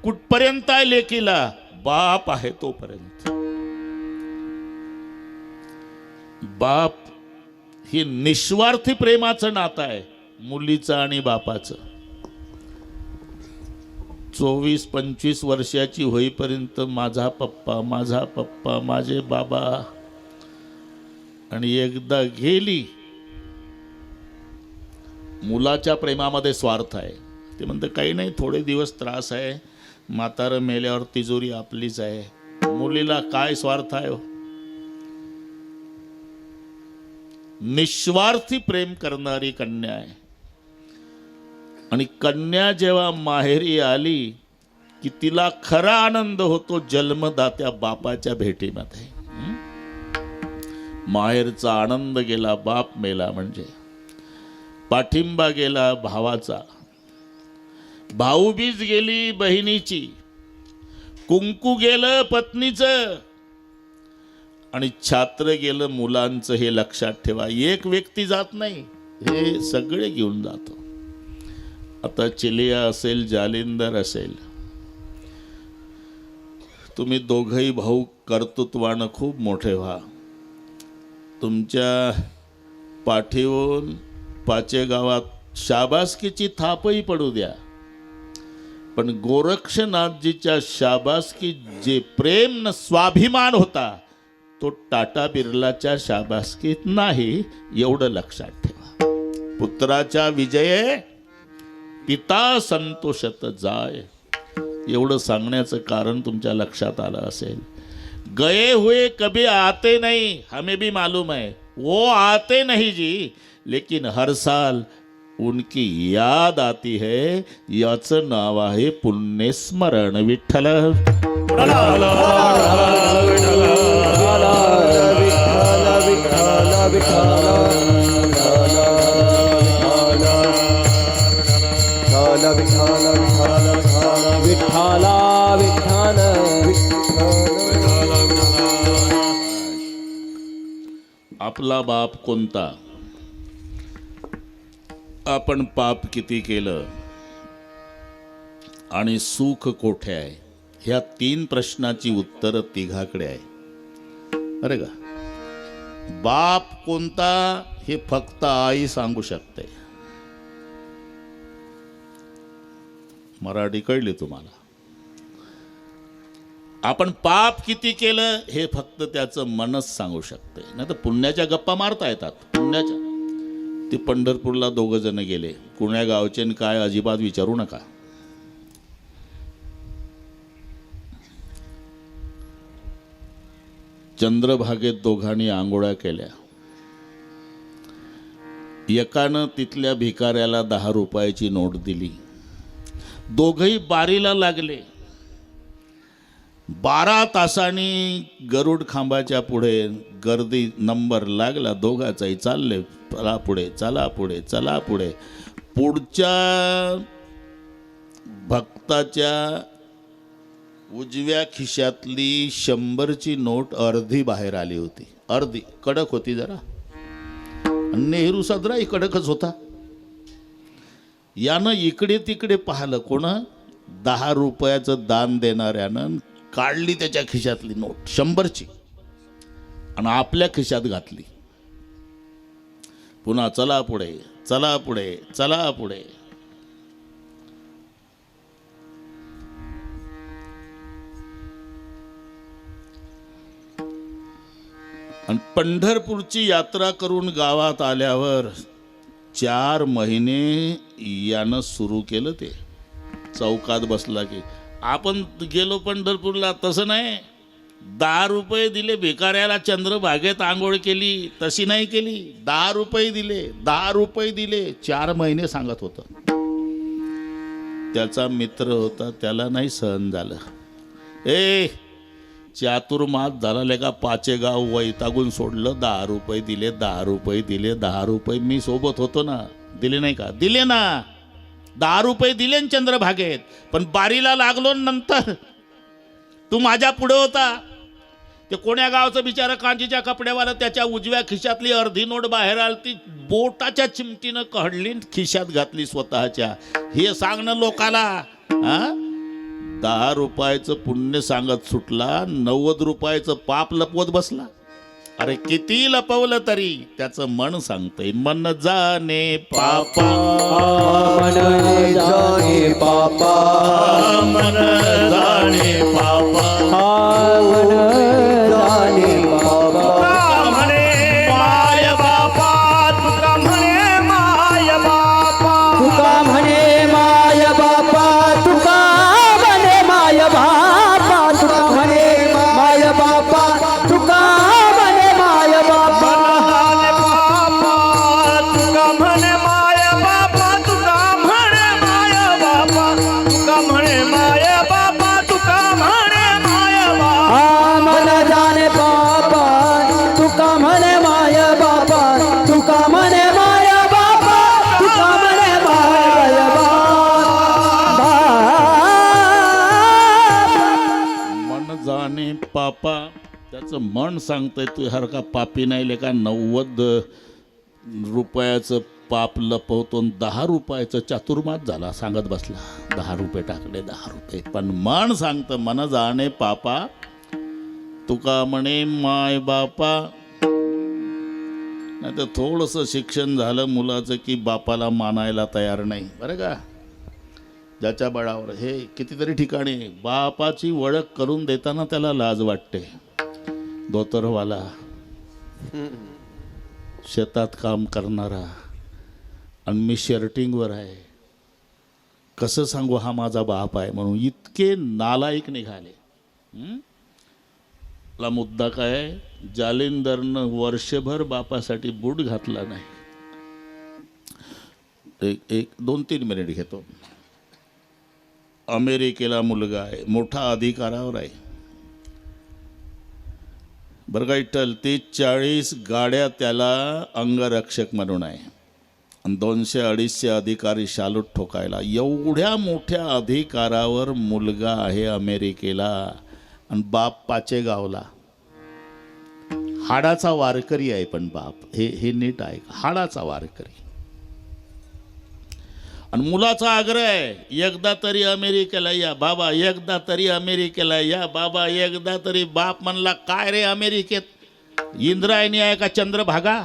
कुठपर्यंत आहे लेकीला, बाप आहे तोपर्यंत. बाप ही निस्वार्थी प्रेमाचं नातं आहे मुलीचं आणि बापाचं. 24-25 वर्षाची होईपर्यंत माझा पप्पा माझे बाबा. आणि एकदा गेली, मुलाच्या प्रेमामध्ये स्वार्थ आहे. ते म्हणतं काही नाही, थोडे दिवस त्रास आहे, म्हातारं मेल्यावर तिजोरी आपलीच आहे. मुलीला काय स्वार्थ आहे. निस्वार्थी प्रेम करणारी कन्या आहे. आणि कन्या जेव्हा माहेरी आली की तिला खरा आनंद होतो जन्मदात्या बापाच्या भेटीमध्ये. माहेरचा आनंद गेला, बाप मेला म्हणजे पाठिंबा गेला भावाचा, भाऊबीज गेली बहिणीची, कुंकू गेलं पत्नीचं आणि छात्र गेलं मुलांचं. हे लक्षात ठेवा, एक व्यक्ती जात नाही, हे सगळे घेऊन जातो. आता चिलिया असेल, जालिंदर असेल, तुम्ही दोघंही भाऊ कर्तृत्वानं खूप मोठे व्हा. तुमच्या पाठीवरून पाचे गावात शाबासकीची थापही पडू द्या, पण गोरक्षनाथजीच्या शाबासकी जे प्रेम न स्वाभिमान होता तो टाटा बिर्लाच्या शाबासकीत नाही, एवढं लक्षात ठेवा. पुत्राच्या विजये पिता संतोषत जाय, एवढं सांगण्याचं कारण तुमच्या लक्षात आलं असेल. गए हुए कभी आते नहीं, हमें भी मालूम है वो आते नहीं जी, लेकिन हर साल उनकी याद आती है. याचं नाव आहे पुण्यस्मरण. विठ्ठल आपला बाप कोणता, आपण पाप किती केलं आणि सुख कोठे आहे, ह्या 3 प्रश्नाची उत्तरं तिघाकडे आहे. अरे का, बाप कोणता हे फक्त आई सांगू शकते. मराठी कळली तुम्हाला? आपण पाप किती केलं हे फक्त त्याचं मनच सांगू शकते. नाही तर पुण्याच्या गप्पा मारता येतात. पुण्याच्या ते पंढरपूरला 2 जण गेले, कुण्या गावचे आणि काय अजिबात विचारू नका. चंद्रभागेत दोघांनी आंघोळ्या केल्या. एकानं तिथल्या भिकाऱ्याला 10 रुपयाची नोट दिली. दोघही बारीला लागले. 12 तासांनी गरुड खांबाच्या पुढे गर्दी नंबर लागला दोघाचाही. चालले, चला पुढे, चला पुढे, चला पुढे. पुढच्या भक्ताच्या उजव्या खिशातली 100ची नोट अर्धी बाहेर आली होती. अर्धी कडक होती जरा. नेहरू सदराही कडकच होता. यानं इकडे तिकडे पाहिलं, कोण 10 रुपयाचं दान देणाऱ्यानं काढली त्याच्या खिशातली नोट 100ची आणि आपल्या खिशात घातली. पुन्हा चला पुढे, चला पुढे, चला पुढे. आणि पंढरपूरची यात्रा करून गावात आल्यावर 4 महिने यानं सुरू केलं. ते चौकात बसला की आपण गेलो पंढरपूरला, तसं नाही. 10 रुपये दिले भिकाऱ्याला, चंद्रभागेत आंघोळ केली, तशी नाही केली. 10 रुपये दिले, 10 रुपये दिले. 4 महिने सांगत होतं. त्याचा मित्र होता, त्याला नाही सहन झालं. चातुर्मास झाला लेका, पाचेगाव वैतागून सोडलं. 10 रुपये दिले, 10 रुपये दिले, 10 रुपये. मी सोबत होतो ना, दिले नाही का? दिले ना, 10 रुपये दिले चंद्रभागेत. पण बारीला लागलो नंतर तू माझ्या पुढे होता. ते कोण्या गावचं बिचारा कांजीच्या कपड्यावाला, त्याच्या उजव्या खिशातली अर्धी नोट बाहेर आली, बोटाच्या चिमटीनं काढली, खिशात घातली स्वतःच्या. हे सांगणं लोकाला. 10 रुपयाचं पुण्य सांगत सुटला, 90 रुपयाचं पाप लपवत बसला. अरे किती लपवलं तरी त्याचं मन सांगतंय, मन जाणे पापा, मन जाणे पापा, मन जाणे पापा, मन जाणे पापा. म्हणे माय बापा, तुका म्हणे माय बापा, तुका म्हणे माय बापा, तुका म्हणे माय बापा, तुका म्हणे माय बापा, तुका म्हणे माय बापा. तुका म्हणे माय बापा, तुका म्हणे माय बापा, तुका म्हणे माय बापा, तुका म्हणे त्याचं मन सांगतंय तू सारखा पापी नाही लेका 90 रुपयाचं पाप लपवतो 10 रुपयाचं चातुर्मास झाला सांगत बसला 10 रुपये टाकले 10 रुपये पण मन सांगतं मन जाणे पापा तुका म्हणे माय बापा. नाही तर थोडंसं शिक्षण झालं मुलाचं की बापाला मानायला तयार नाही बरं का. ज्याच्या बळावर हे कितीतरी ठिकाणी बापाची ओळख करून देताना त्याला लाज वाटते. धोतरवाला शेतात काम करणारा आणि मी शर्टिंगवर आहे कसं सांगू हा माझा बाप आहे म्हणून इतके नालायक निघाले. ला मुद्दा काय जालिंदरनं वर्षभर बापासाठी बूट घातला नाही. एक 2-3 मिनिट घेतो. अमेरिकेला मुलगा आहे मोठा अधिकारावर आहे बरं का विठ्ठल. 40 गाड्या त्याला अंगरक्षक म्हणून आहे आणि 200-250 अधिकारी शालूट ठोकायला. एवढ्या मोठ्या अधिकारावर मुलगा आहे अमेरिकेला आणि बाप पाचेगावला. हाडाचा वारकरी आहे पण बाप हे नीट आहे हाडाचा वारकरी. आणि मुलाचा आग्रह आहे एकदा तरी अमेरिकेला या बाबा एकदा तरी अमेरिकेला या बाबा एकदा तरी. बाप म्हणला काय रे अमेरिकेत इंद्रायणी आहे का चंद्रभागा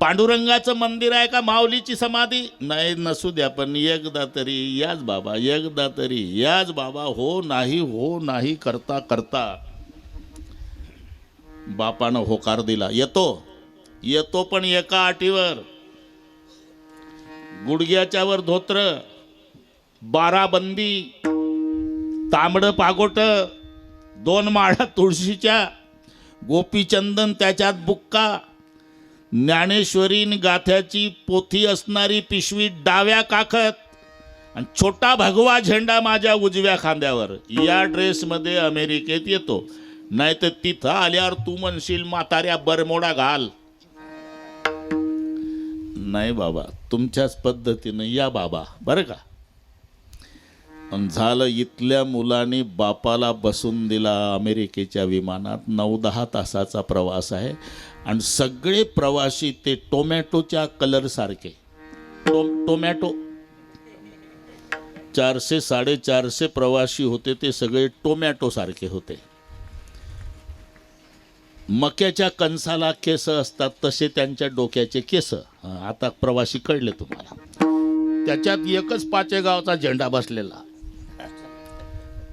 पांडुरंगाचं मंदिर आहे का माऊलीची समाधी नाही नसू द्या पण एकदा तरी याच बाबा एकदा तरी याच बाबा. हो नाही करता करता बापानं होकार दिला. येतो पण एका अटीवर गुडघ्याच्या वर धोत्र 12 बंदी तांबडं पागोट 2 माळा तुळशीच्या गोपीचंदन त्याच्यात बुक्का ज्ञानेश्वरीन गाथ्याची पोथी असणारी पिशवी डाव्या काखत आणि छोटा भगवा झेंडा माझ्या उजव्या खांद्यावर. या ड्रेसमध्ये अमेरिकेत येतो. नाही तर तिथं आल्यावर तू म्हणशील म्हाताऱ्या बरमोडा घाल. नाही बाबा तुमच्याच पद्धतीनं या बाबा बरं का. आणि झालं इथल्या मुलांनी बापाला बसून दिला अमेरिकेच्या विमानात. 9-10 तासाचा प्रवास आहे आणि सगळे प्रवासी ते टोमॅटोच्या कलर सारखे. टोमॅटो 400-450 प्रवासी होते ते सगळे टोमॅटो सारखे होते. मक्याच्या कणसाला केस असतात तसे त्यांच्या डोक्याचे केस. आता प्रवासी कळले तुम्हाला. त्याच्यात एकच पाचेगावचा झेंडा बसलेला.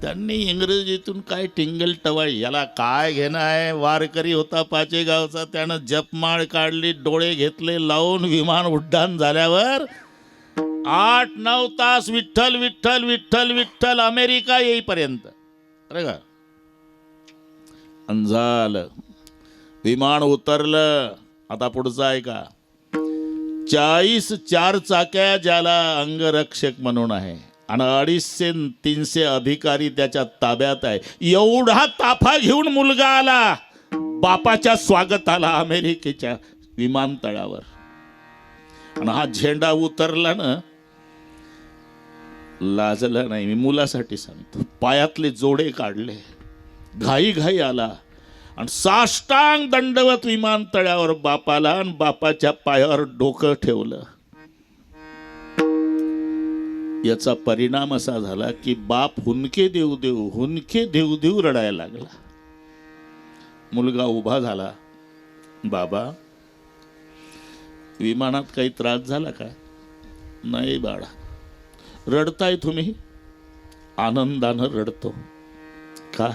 त्यांनी इंग्रजीतून काय टिंगल टवाळी याला काय घेणं आहे. वारकरी होता पाचेगावचा त्यानं जपमाळ काढली डोळे घेतले लावून. विमान उड्डाण झाल्यावर 8-9 तास विठ्ठल विठ्ठल विठ्ठल विठ्ठल अमेरिका येईपर्यंत अरे का. झालं विमान उतरलं. आता पुढचं आहे का 40 4 चाक्या ज्याला अंगरक्षक म्हणून आहे आणि 250-300 अधिकारी त्याच्या ताब्यात आहे. एवढा ताफा घेऊन मुलगा आला बापाच्या स्वागताला अमेरिकेच्या विमानतळावर. आणि हा झेंडा उतरला ना लाजला नाही. मी मुलासाठी सांगतो. पायातले जोडे काढले घाई आला आणि साष्टांग दंडवत विमानतळावर बापाला आणि बापाच्या पायावर डोकं ठेवलं. याचा परिणाम असा झाला की बाप हुंदके देऊ देऊ रडायला लागला. मुलगा उभा झाला. बाबा विमानात काही त्रास झाला का. नाही बाळा. रडताय तुम्ही. आनंदानं रडतो का.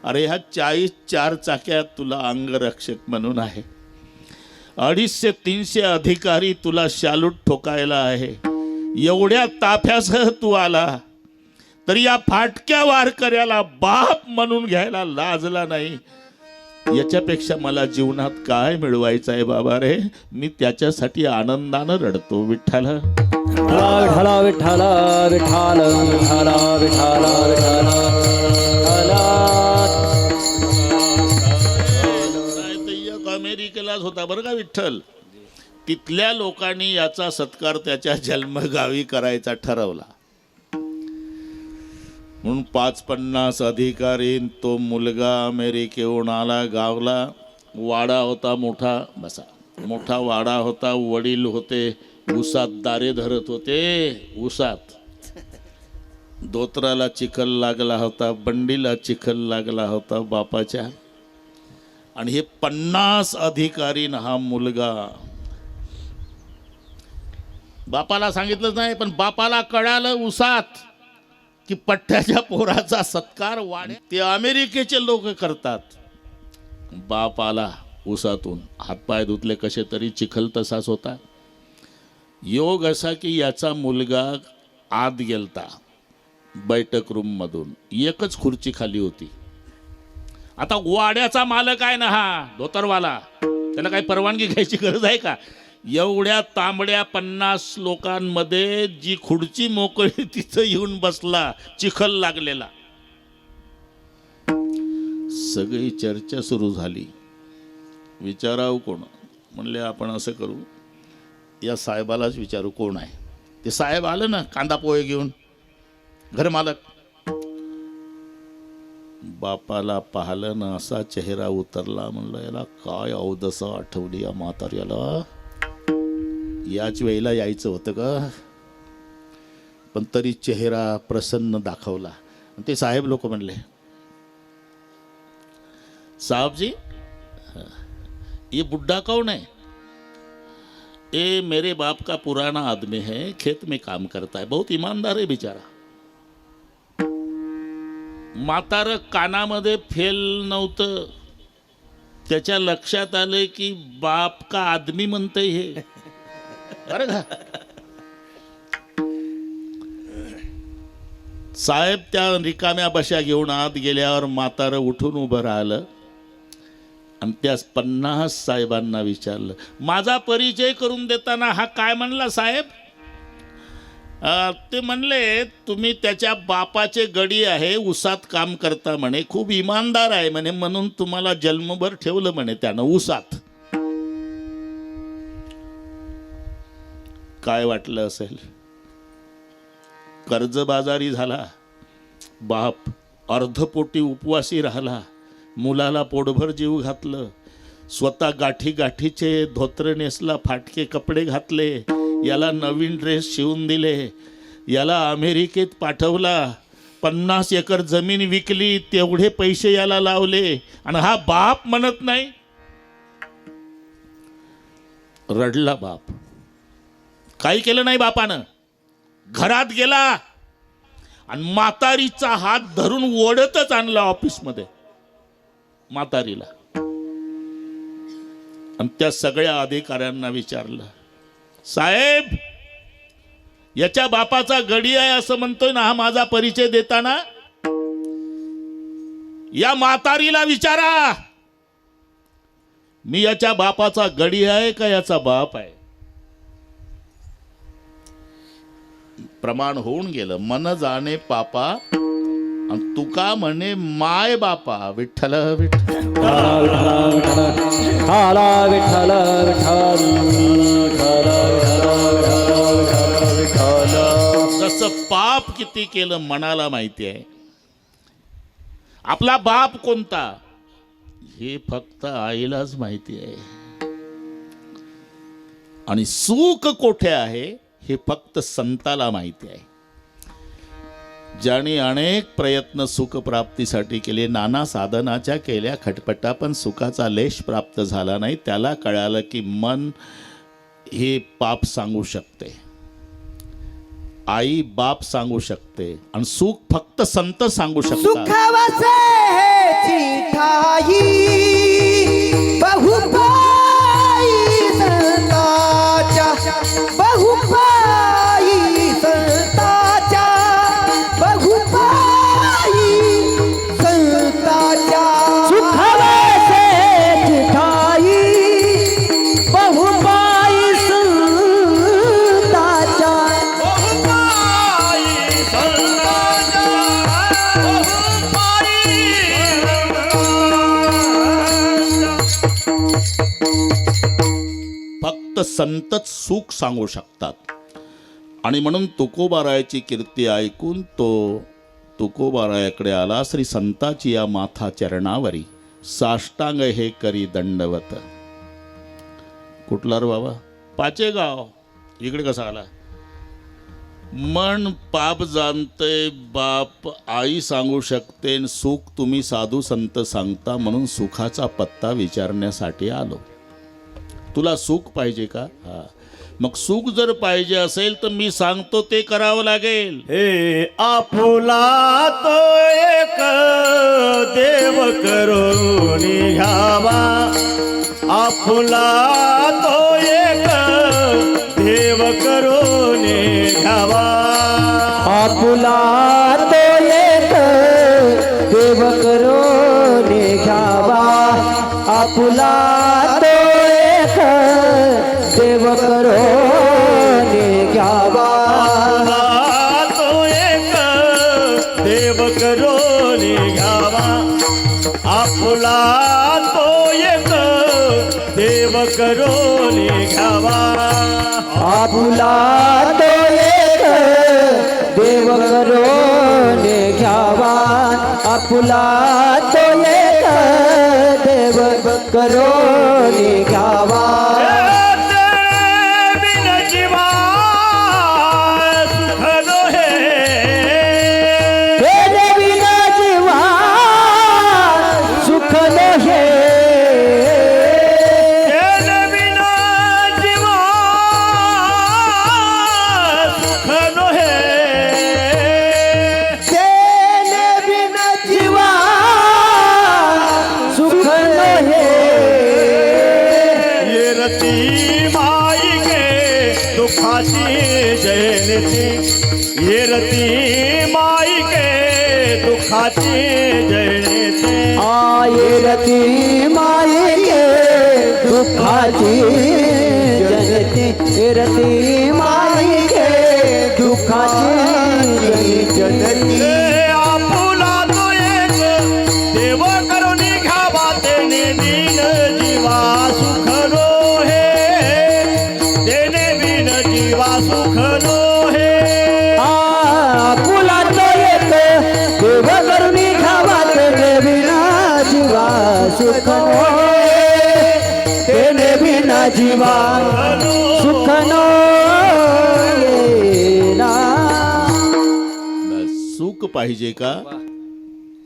अरे ह्या 40 4 चाक्यात तुला अंगरक्षक म्हणून आहे. 250-300 अधिकारी तुला शालूट ठोकायला आहे. एवढ्या ताफ्यासह तू आला तर या फाटक्या वारकऱ्याला बाप म्हणून घ्यायला लाजला नाही. याच्यापेक्षा मला जीवनात काय मिळवायचं आहे बाबा रे. मी त्याच्यासाठी आनंदानं रडतो. विठ्ठल विठ्ठला विठ्ठला विठ्ठल विठ्ठला विठ्ठला विठ्ठला. अमेरिकेलाच होता बरं का विठ्ठल. तिथल्या लोकांनी याचा सत्कार त्याच्या जन्मगावी करायचा ठरवला. म्हणून 550 अधिकारीन तो मुलगा अमेरिकेहून आला. गावला वाडा होता मोठा. बसा, मोठा वाडा होता. वडील होते उसात दारे धरत होते. उसात धोत्राला चिखल लागला होता, बंडीला चिखल लागला होता बापाच्या. आणि हे 50 अधिकारीन हा मुलगा. बापाला सांगितलं नाही, पण बापाला कळालं उसात की पठ्ठ्याच्या पोराचा सत्कार वाढे. ते अमेरिकेचे लोक करतात. बाप आला उसातून, हातपाय धुतले कसे तरी, चिखल तसाच होता. योग असा की याचा मुलगा आत गेलता बैठक रूम मधून. एकच खुर्ची खाली होती. आता वाड्याचा मालक आहे ना हा धोतरवाला, त्याला काही परवानगी घ्यायची गरज आहे का? एवढ्या तांबड्या 50 लोकांमध्ये जी खुर्ची मोकळी तिथं येऊन बसला, चिखल लागलेला. सगळी चर्चा सुरू झाली. विचारावं कोण? म्हणले आपण असं करू, या साहेबालाच विचारू कोण आहे ते. साहेब आलं ना कांदा पोहे घेऊन, घरमालक. बापाला पाहिलं ना असा चेहरा उतरला. म्हणलं याला काय अवदसा आठवली या म्हाताऱ्याला. याच वेळेला यायचं होतं का? पण तरी चेहरा प्रसन्न दाखवला. ते साहेब लोक म्हणले, साहब जी ये बुढ़ा कौन है? ये मेरे बाप का पुराना आदमी है, खेत में काम करता है, बहुत ईमानदार है बेचारा. म्हातारं कानामध्ये फेल नव्हतं. त्याच्या लक्षात आलं की बाप का आदमी म्हणतंय हे. बरं का? साहेब त्या रिकाम्या बशा घेऊन आत गेल्यावर म्हातारं उठून उभं राहिलं आणि त्या 50 साहेबांना विचारलं, माझा परिचय करून देताना हा काय म्हणला साहेब? ते म्हणले तुम्ही त्याच्या बापाचे गडी आहे, उसात काम करता म्हणे, खूप इमानदार आहे म्हणे, म्हणून तुम्हाला जन्मभर ठेवलं म्हणे त्यानं उसात. काय वाटलं असेल? कर्जबाजारी झाला बाप, अर्धपोटी उपवासी राहिला, मुलाला पोटभर जीव घातलं, स्वतः गाठी गाठीचे धोत्र नेसला, फाटके कपडे घातले, याला नवीन ड्रेस शिवून दिले, याला अमेरिकेत पाठवला, 50 एकर जमीन विकली, तेवढे पैसे याला लावले, आणि हा बाप म्हणत नाही. रडला बाप. काही केलं नाही बापानं. घरात गेला आणि म्हातारीचा हात धरून ओढतच आणला ऑफिसमध्ये म्हातारीला. आणि त्या सगळ्या अधिकाऱ्यांना विचारलं, साहेब याच्या बापाचा गडी आहे असं म्हणतोय ना हा माझा परिचय देताना, या म्हातारीला विचारा मी याच्या बापाचा गडी आहे का याचा बाप आहे? प्रमाण होऊन गेलं. मन जाणे पापा आणि तुका म्हणे माय बापा. विठ्ठल विठ्ठल जसं पाप किती केलं मनाला माहिती आहे. आपला बाप कोणता हे फक्त आईलाच माहिती आहे. आणि सुख कोठे आहे हे फक्त संताला माहिती आहे. ज्याने अनेक प्रयत्न सुख प्राप्तीसाठी केले, नाना साधनाच्या केल्या खटपटा, पण सुखाचा लेश प्राप्त झाला नाही, त्याला कळालं की मन हे पाप सांगू शकते, आई बाप सांगू शकते, आणि सुख फक्त संत सांगू शकतात. संतच सुख सांगू शकतात. आणि म्हणून तुकोबारायाची कीर्ती ऐकून तो तुकोबारायाकडे आला. श्री संताची या माथा चरणावरी साष्टांग हे करी दंडवत. कुठला रे बाबा? पाचेगाव. इकडे कसा आला? मन पाप जाणते बाप आई सांगू शकते, सुख तुम्ही साधू संत सांगता, म्हणून सुखाचा पत्ता विचारण्यासाठी आलो. तुला सुख पाहिजे का? हा, मग सुख जर पाहिजे असेल तर मी सांगतो ते करावं लागेल. हे आपुला तो एक देव करून घ्यावा. आपुला तो एक देव करून घ्यावा. आपुला तो एक देव करून घ्यावा. आपुला तो एक देव करून घ्यावा. तो एक देव करून घ्यावा. आपुला तो एक देव करून घ्यावा. आपुला तो एक देव करून घ्यावा. आपुला तो एक देव करून घ्यावा. बिन जीवा सुख नोहे. तेरे बिना जीवा सुख नोहे. बिन जीवा सुख नोहे. तेरे बिना जीवा सुख नोहे. ये रती माई के दुखाची जयंती. ये रती माई के दुखाची जयंती. आये रती माई के दुखाची जनती. ये रती माई के दुखाची जनती. आपुला तो एक देव करून घ्यावा. तेने बिन जीवा सुख नोहे. तेने बिन जीवा सुख नोहे. आपुला तो एक देव करून घ्यावा. तेने बिना जीवा सुख नोहे. तेने बिना जीवा सुख नोहे ना. सुख पाहिजे का?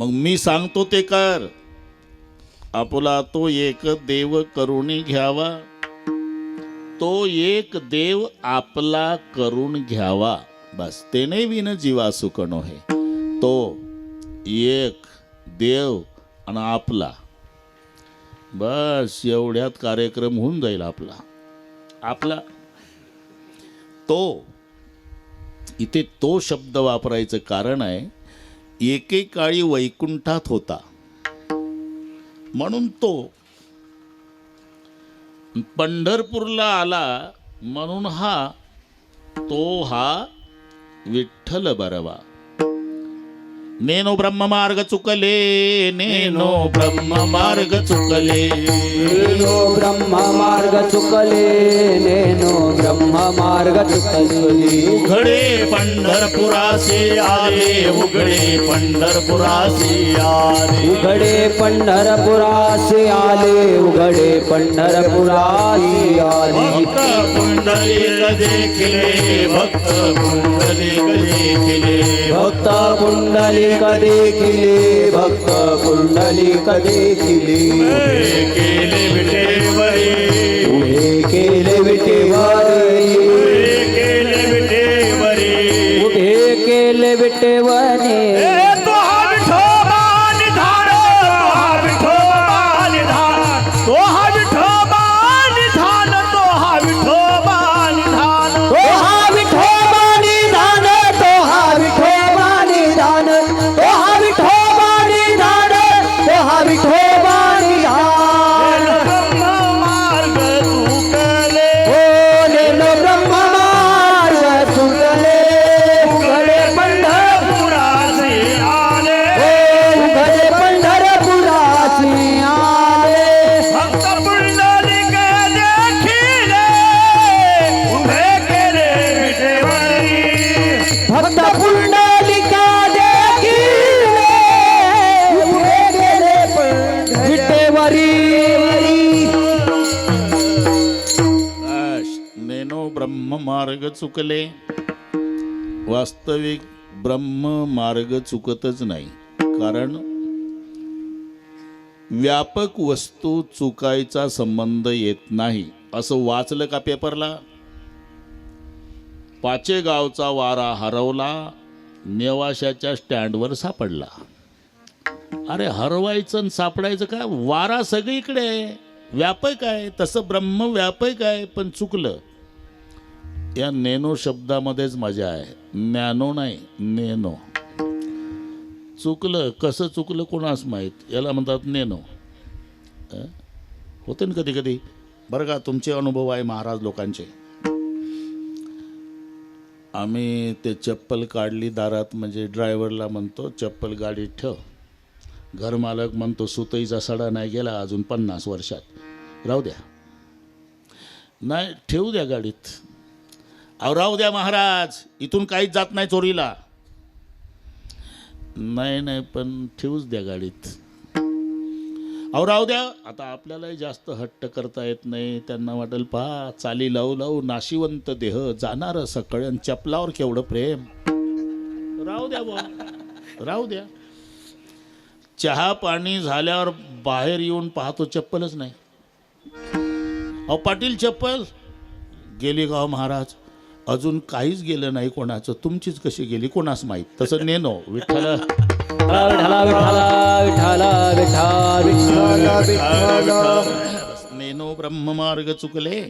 मग मी सांगतो ते कर. आपुला तो एक देव करून घ्यावा. तो एक देव आपला करून घ्यावा. बस. तेने विन जीवा सुख नोहे. तो एक देव आणि आपला. बस एवढ्यात कार्यक्रम होऊन जाईल आपला. आपला तो. इथे तो शब्द वापरायचं कारण आहे, एकेकाळी वैकुंठात होता म्हणून तो. पंढरपूरला आला म्हणून हा विठ्ठल बरवा. नेनो ब्रह्म मार्ग चुकले. नेनो ब्रह्म मार्ग चुकले. नेनो ब्रह्म मार्ग चुकले. नेनो ब्रह्म मार्ग चुकले. उघडे पंढरपुरासे आले. उघडे पंढरपुरासे आले. उघडे पंढरपुरासे आले. उघडे पंढरपुरासे आले. भक्त पुंडलिक देखिले. भक्त पुंडलिक देखिले. भक्त पुंडलिक देखिले. भक्त पुंडलिक देखिले. केले विठेवरी. उभे केले विठेवरी. केले विठेवरी. उभे केले विठेवरी. तो हा विठोबा निधान. तो हा विठोबा निधान. तो हा विठोबा निधान. तो हा विठोबा निधान. तो हा विठोबा निधान. तो हा विठोबा निधान. तो हा विठोबा निधान. तो हा विठोबा निधान. ब्रह्ममार्ग चुकले. वास्तविक ब्रह्ममार्ग चुकतच नाही, कारण व्यापक वस्तू चुकायचा संबंध येत नाही. असं वाचलं का पेपरला? पाचेगावचा वारा हरवला, नेवाशाच्या स्टँडवर सापडला. अरे हरवायचं आणि सापडायचं काय? वारा सगळीकडे आहे, व्यापक आहे. तसं ब्रह्म व्यापक आहे, पण चुकलं. या नेनो शब्दामध्येच मजा आहे. नॅनो नाही, नेनो. चुकलं. कसं चुकलं कोणास माहीत, याला म्हणतात नेनो. होते ना कधी कधी. बरं का, तुमचे अनुभव आहे महाराज लोकांचे. आम्ही ते चप्पल काढली दारात, म्हणजे ड्रायव्हरला म्हणतो चप्पल गाडीत ठेव. घरमालक म्हणतो सुतईचा सडा नाही गेला अजून 50 वर्षात, राहू द्या. नाही, ठेवू द्या गाडीत. अहो राहू द्या महाराज, इथून काहीच जात नाही चोरीला. नाही पण ठेवूच द्या गाडीत. अहो राहू द्या. आता आपल्यालाही जास्त हट्ट करता येत नाही. त्यांना वाटेल पहा चाली लावू लावू नाशिवंत देह जाणार सकळण, चपलावर केवढं प्रेम. राहू द्या बुवा, राहू द्या. चहा पाणी झाल्यावर बाहेर येऊन पाहतो चप्पलच नाही. अहो पाटील चप्पल गेली का? महाराज अजून काहीच गेलं नाही कोणाचं, तुमचीच कशी गेली कोणास माहीत. तसं नेनो. विठ्ठल नेनो ब्रह्ममार्ग चुकले.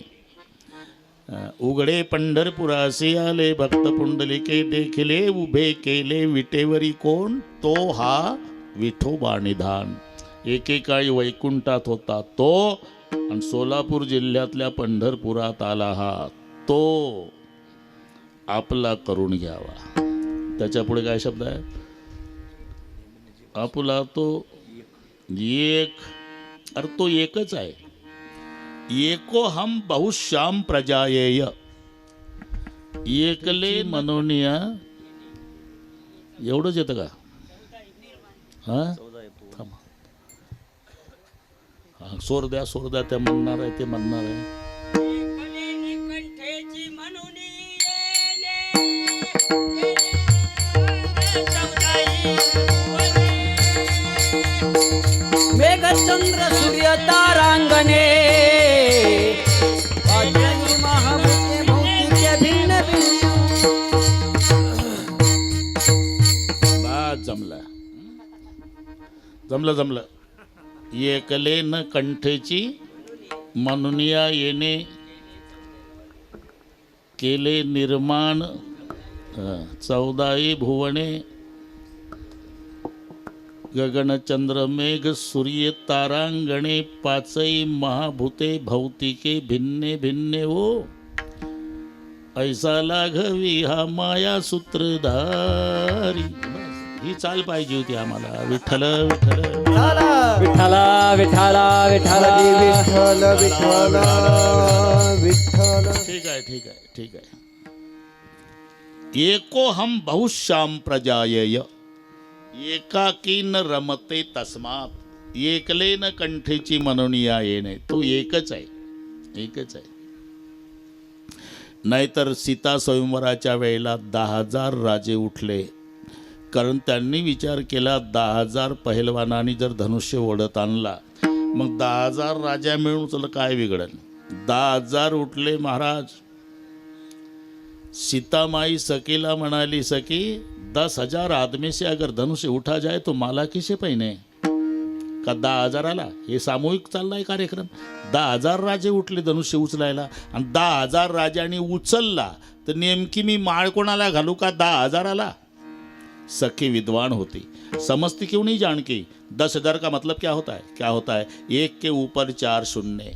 उघडे पंढरपुरासी आले, भक्त पुंडलिके देखले, उभे केले विटेवरी कोण? तो हा विठोबा निधान. एकेकाळी वैकुंठात होता तो, आणि सोलापूर जिल्ह्यातल्या पंढरपुरात आला हा तो. आपला करून घ्यावा. त्याच्या पुढे काय शब्द आहे? आपला तो एक. अरे तो एकच आहे. एको हम बहुश्याम प्रजायेय. एकले मनोनिया. एवढंच येतं का? हां, सोर द्या त्या म्हणणार आहे, ते म्हणणार आहे. मेघचंद्र सूर्य तारांगणे, महाभूते भौतिके भिन्न भिन्न. जमलं. एकले न कंठेची मनुनिया येणे, केले निर्माण 14 भुवने. गगनचंद्र मेघ सूर्य तारांगणे, 5 महाभूते भौतिके भिन्ने भिन्ने हो. ऐसा लाघवी हा माया सूत्रधारी. ही चाल पाहिजे होती आम्हाला. विठ्ठल विठ्ठल विठ्ठला विठ्ठला विठ्ठला विठ्ठल विठ्ठल विठ्ठल. ठीक आहे. एको हम बहुश्याम प्रजायेय. एकाकी न रमते तस्मात. एकले न कंठेची मनोनिया येणे. तो एकच आहे. नाहीतर सीता स्वयंवराच्या वेळेला 10,000 राजे उठले, कारण त्यांनी विचार केला 10,000 पहिलवानांनी जर धनुष्य ओढत आणला, मग 10,000 राजा मिळून चला काय बिघडल. 10,000 उठले महाराज. सीतामाई सखीला म्हणाली, सखी 10,000 आदमी से अगर धनुष्य उठा जाए तो माला किसे पहिने. का 10,000 हे सामूहिक चाललाय कार्यक्रम. 10,000 राजे उठले धनुष्य उचलायला, आणि 10,000 राजांनी उचलला तर नेमकी मी माळ कोणाला घालू का 10,000? सखी विद्वान होती, समझती क्यों नहीं जानकी. 10,000 का मतलब क्या होता है? 1 के ऊपर 4 शून्य.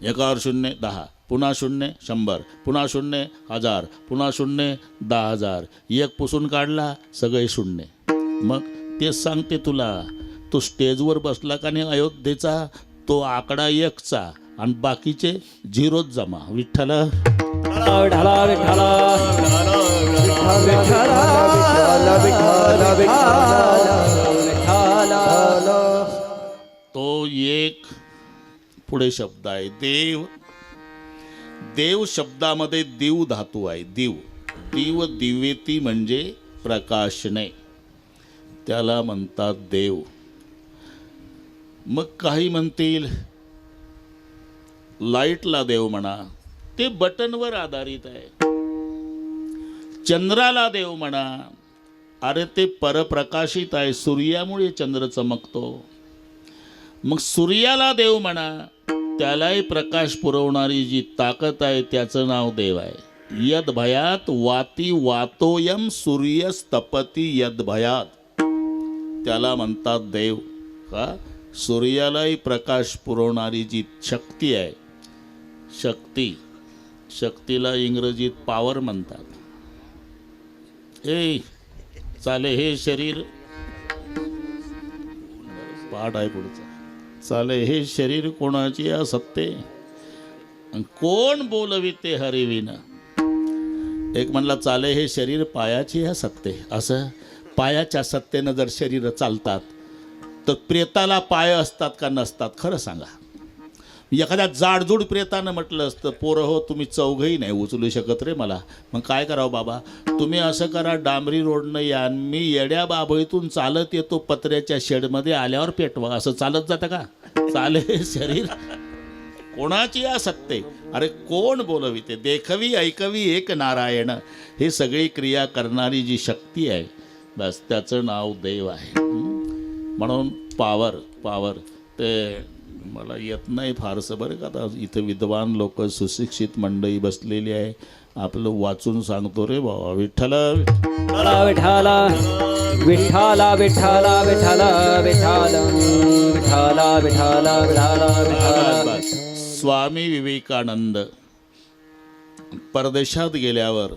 1 और 0 10, पुन्हा 0 100, पुन्हा 0 1000, पुन्हा 0 10,000. 1 पुसून काढला सगळे 0. मग तेच सांगते तुला, तो स्टेजवर बसला का नाही अयोध्येचा, तो आकडा 1चा आणि बाकीचे 0 जमा. विठ्ठल विठ्ठला विठ्ठला तो एक. पुढे शब्द आहे देव. देव शब्दामध्ये दिव धातू आहे. दिव दिव दिव्यती म्हणजे प्रकाशने, त्याला म्हणतात देव. मग काही म्हणतील लाईटला देव म्हणा, ते बटनवर आधारित आहे. चंद्राला देव म्हणा, अरे ते परप्रकाशित आहे, सूर्यामुळे चंद्र चमकतो. मग सूर्याला देव म्हणा, त्यालाही प्रकाश पुरवणारी जी ताकद आहे त्याचं नाव देव आहे. यद भयात वाती वातोयम सूर्यस्तपती यद भयात, त्याला म्हणतात देव. का? सूर्यालाही प्रकाश पुरवणारी जी शक्ती आहे, शक्तीला इंग्रजीत पॉवर म्हणतात. चाले हे शरीर, पाठ आहे पुढचा, चाले हे शरीर कोणाची असत्ते, कोण बोलविते हरिविना. एक म्हणला चाले हे शरीर पायाची असत्ते. असं पायाच्या सत्तेनं जर शरीर चालतात तर प्रेताला पाय असतात का नसतात? खरं सांगा. एखाद्या जाडजूड प्रेतानं म्हटलं असतं, पोरं हो तुम्ही चौघही नाही उचलू शकत रे मला, मग काय करावं बाबा, तुम्ही असं करा, डांबरी रोडनं या, मी येड्या बाबळीतून चालत येतो पत्र्याच्या शेडमध्ये, आल्यावर पेटवा. असं चालत जातं का? चाले शरीर कोणाची असत्ते, अरे कोण बोलविते, देखवी ऐकवी एक नारायण. हे सगळी क्रिया करणारी जी शक्ती आहे, बस त्याचं नाव देव आहे. म्हणून पावर ते मला येत नाही फारसं बरं का. आता इथं विद्वान लोक सुशिक्षित मंडळी बसलेली आहे, आपलं वाचून सांगतो रे बाबा. विठ्ठला विठ्ठला विठ्ठला विठ्ठला विठ्ठला विठ्ठला विठ्ठला विठ्ठला विठ्ठला. स्वामी विवेकानंद परदेशात गेल्यावर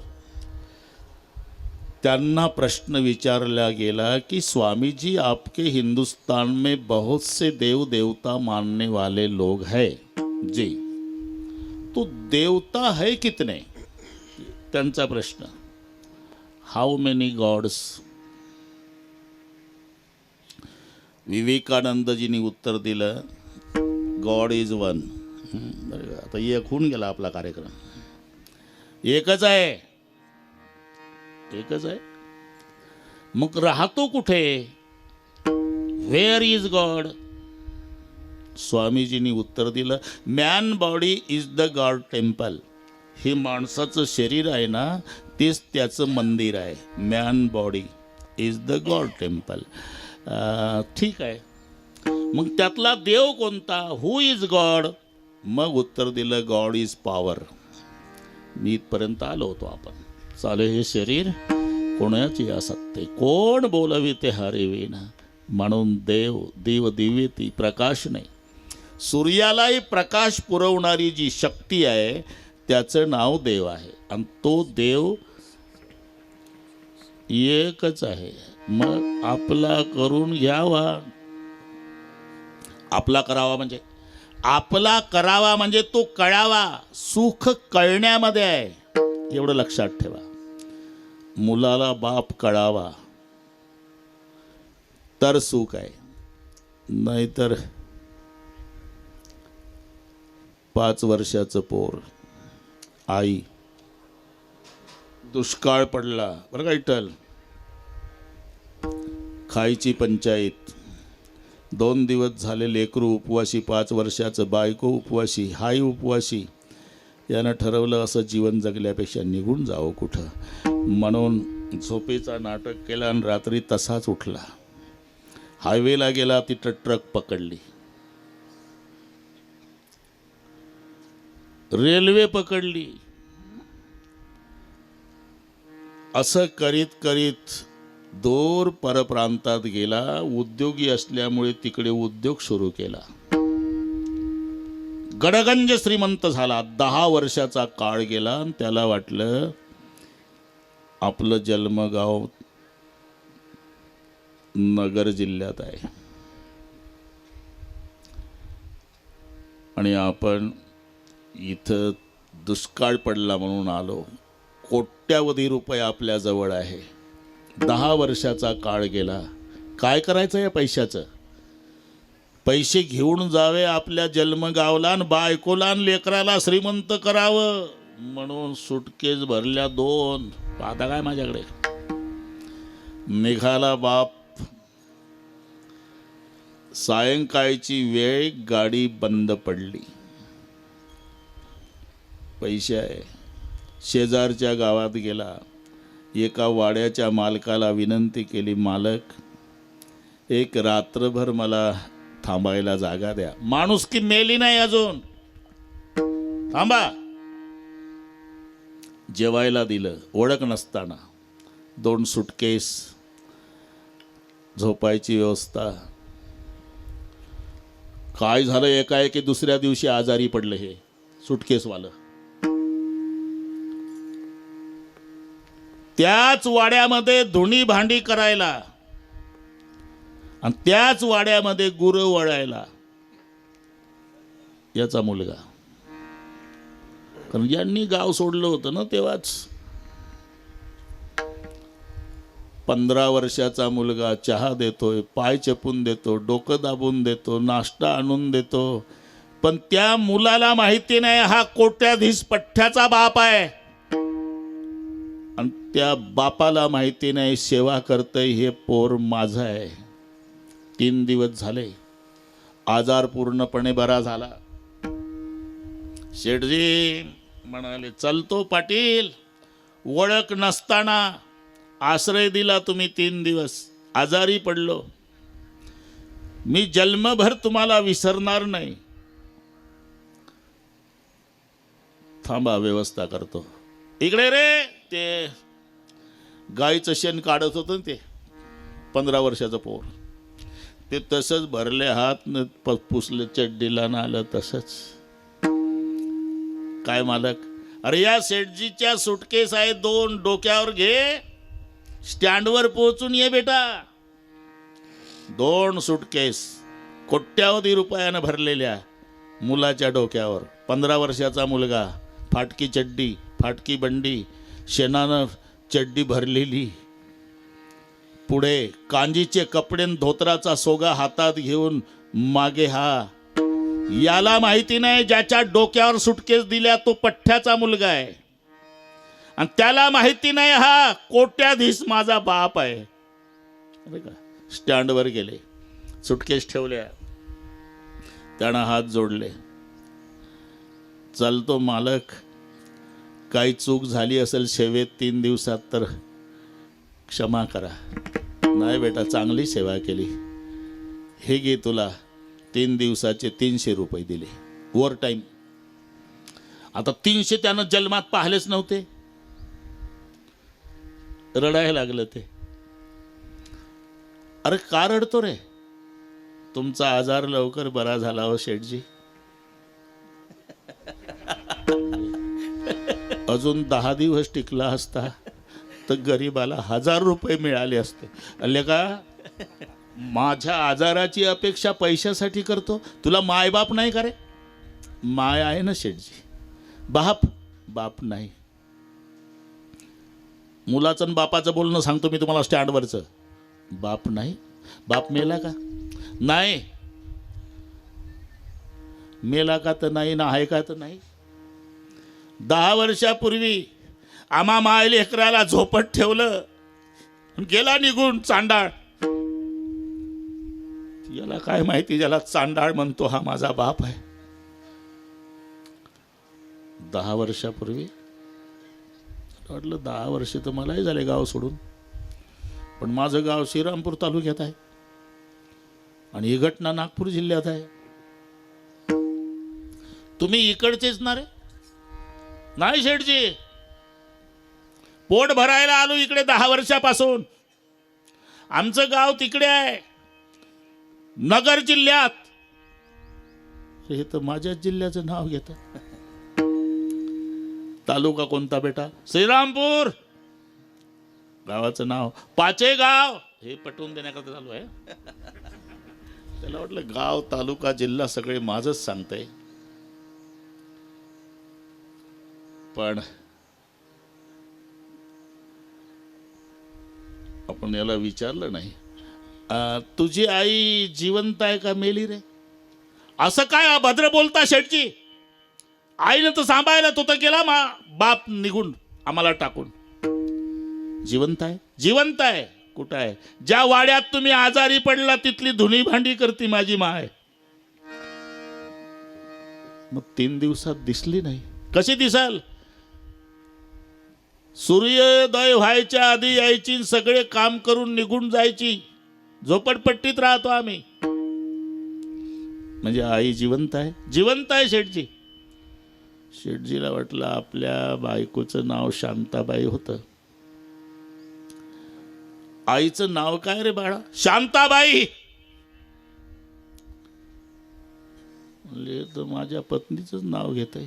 त्यांना प्रश्न विचारला गेला कि स्वामी जी, आपके हिंदुस्तान में बहुत से देव देवता मानने वाले लोग हैं जी, तो देवता है कितने? त्यांचा प्रश्न. हाउ मेनी गॉड्स? विवेकानंदजींनी उत्तर दिलं, गॉड इज वन. आता एक होऊन गेला आपला कार्यक्रम. एकच आहे. मग राहतो कुठे? Where is God? स्वामीजींनी उत्तर दिलं, man body is the God temple. हे माणसाचं शरीर आहे ना, तेच त्याचं मंदिर आहे. Man body is the God temple. ठीक आहे, मग त्यातला देव कोणता? हु इज गॉड? मग उत्तर दिलं, गॉड इज पॉवर. मी इथपर्यंत आलो होतो आपण. चाले हे शरीर कोणाची असत्ते, कोण बोलविते हरिविना. म्हणून देव दिव्यती प्रकाशने, सूर्यालाही प्रकाश पुरवणारी जी शक्ती आहे त्याचं नाव देव आहे. आणि तो देव एकच आहे. मग आपला करून घ्यावा. आपला करावा म्हणजे तो कळावा. सुख कळण्यामध्ये आहे, एवढं लक्षात ठेवा. मुलाला बाप कळावा तर सुख आहे, नाहीतर 5 वर्षाचं पोर, आई, दुष्काळ पडला बरं का इटल, खायची पंचायत, 2 दिवस झाले लेकरू उपवाशी, 5 वर्षाचं बायको उपवाशी, हाई उपवाशी. यानं ठरवलं असं जीवन जगल्यापेक्षा निघून जावं कुठं. म्हणून झोपेचा नाटक केला आणि रात्री तसाच उठला. हायवेला गेला, तिथं ट्रक पकडली, रेल्वे पकडली. असं करीत करीत दूर परप्रांतात गेला. उद्योगी असल्यामुळे तिकडे उद्योग सुरू केला. गडगंज श्रीमंत झाला. 10 वर्षाचा काळ गेला आणि त्याला वाटलं आपलं जन्मगाव नगर जिल्ह्यात आहे आणि आपण इथं दुष्काळ पडला म्हणून आलो. कोट्यावधी रुपये आपल्या जवळ आहे. 10 वर्षाचा काळ गेला. काय करायचं या पैशाचं? पैसे घेऊन जावे आपल्या जन्मगावला आणि बायकोला आणि लेकराला श्रीमंत करावं म्हणून सुटकेस भरल्या 2. आता काय माझ्याकडे निघाला बाप. सायंकाळची वेळ, गाडी बंद पडली. पैसे आहे. शेजारच्या गावात गेला. एका वाड्याच्या मालकाला विनंती केली, मालक एक रात्रभर मला थांबायला जागा द्या. माणूस की मेली नाही अजून, थांबा. जेवायला दिलं. ओळख नसताना 2 सुटकेस, झोपायची व्यवस्था. काय झालं एकाएकी दुसऱ्या दिवशी आजारी पडलं हे सुटकेसवालं. त्याच वाड्यामध्ये धुणी भांडी करायला आणि त्याच वाड्यामध्ये गुरं वळायला याचा मुलगा. कारण यांनी गाव सोडलं होतं ना तेव्हाच. 15 वर्षाचा मुलगा चहा देतोय, पाय चपून देतो, डोकं दाबून देतो, नाश्ता आणून देतो. पण त्या मुलाला माहिती नाही हा कोट्याधीश पठ्ठ्याचा बाप आहे. आणि त्या बापाला माहिती नाही सेवा करतंय हे पोर माझं आहे. 3 दिवस झाले. आजार पूर्णपणे बरा झाला. शेठजी म्हणाले, चलतो पाटील, ओळख नसताना आश्रय दिला तुम्ही 3 दिवस. आजारी पडलो. मी जन्मभर तुम्हाला विसरणार नाही. थांबा, व्यवस्था करतो. इकडे रे, ते गाईचं शेण काढत होतं ना, ते 15 वर्षाचं पोर, ते तसंच भरले हात न पुसले चड्डीला ना आलं तसंच. काय मालक, अरे या सेठजीच्या सुटकेस आहे 2, डोक्यावर घे, स्टँडवर पोहोचून ये बेटा. 2 सुटकेस कोट्यावधी रुपयानं भरलेल्या मुलाच्या डोक्यावर. 15 वर्षाचा मुलगा, फाटकी चड्डी, फाटकी बंडी, शेणानं चड्डी भरलेली. पुढे कांजीचे कपडे, धोतराचा सोगा हातात घेऊन मागे हा. याला माहिती नाही ज्याच्या डोक्यावर सुटकेस दिल्या तो पठ्ठ्याचा मुलगा आहे. आणि त्याला माहिती नाही हा कोट्याधीश माझा बाप आहे. अरे का, स्टँडवर गेले, सुटकेस ठेवल्या, त्यानं हात जोडले. चालतो मालक, काही चूक झाली असेल सेवेत 3 दिवसात तर क्षमा करा. नाही बेटा, चांगली सेवा केली. हे घे तुला 3 दिवसाचे 300 रुपये दिले, ओव्हर टाईम. आता 300 त्यानं जन्मात पाहिलेच नव्हते. रडायला लागलं ते. अरे का रडतो रे? तुमचा आजार लवकर बरा झाला हो शेठजी. अजून 10 दिवस टिकला असता तर गरीबाला 1000 रुपये मिळाले असते. अल्ले का, माझ्या आजाराची अपेक्षा पैशासाठी करतो? तुला मायबाप नाही का रे? माय आहे ना शेठजी, बाप नाही. मुलाचं आणि बापाचं बोलणं सांगतो मी तुम्हाला स्टँडवरचं. बाप नाही. बाप मेला का? नाही. मेला का तर नाही ना, आहे का तर नाही. 10 वर्षापूर्वी आम्हा माय लेकराला झोपट ठेवलं, गेला निघून चांडाळ. याला काय माहिती, ज्याला चांडाळ म्हणतो हा माझा बाप आहे. 10 वर्षापूर्वी वाटलं 10 वर्ष तर मलाही झाले गाव सोडून, पण माझं गाव श्रीरामपूर तालुक्यात आहे आणि ही घटना नागपूर जिल्ह्यात आहे. तुम्ही इकडचेच ना रे? नाही शेठजी, पोट भरायला आलो इकडे 10 वर्षापासून. आमचं गाव तिकडे आहे, नगर जिल्ह्यात. हे तर माझ्याच जिल्ह्याचं नाव घेतं. तालुका कोणता बेटा? श्रीरामपूर. गावाचं नाव पाचेगाव. हे पटवून देण्याकरता चालू आहे. त्याला वाटलं गाव, तालुका, जिल्हा सगळे माझंच सांगतंय. पण आपण याला विचारलं नाही, तुझी आई जिवंत आहे का मेली रे? असं काय अभद्र बोलता शेठजी? आईनं तर सांभाळायला तो तर गेला बाप निघून आम्हाला टाकून. जिवंत आहे, जिवंत आहे. कुठं आहे? ज्या वाड्यात तुम्ही आजारी पडला तिथली धुनी भांडी करती माझी माय. मग 3 दिवसात दिसली नाही. कशी दिसाल? सूर्योदय व्हायच्या आधी यायची, सगळे काम करून निघून जायची. झोपडपट्टीत राहतो आम्ही. म्हणजे आई जिवंत आहे, जिवंत आहे शेठजी. शेठजीला वाटलं आपल्या बायकोचं नाव शांताबाई होतं. आईचं नाव काय रे बाळा? शांताबाई. म्हणले तर माझ्या पत्नीचंच नाव घेत आहे.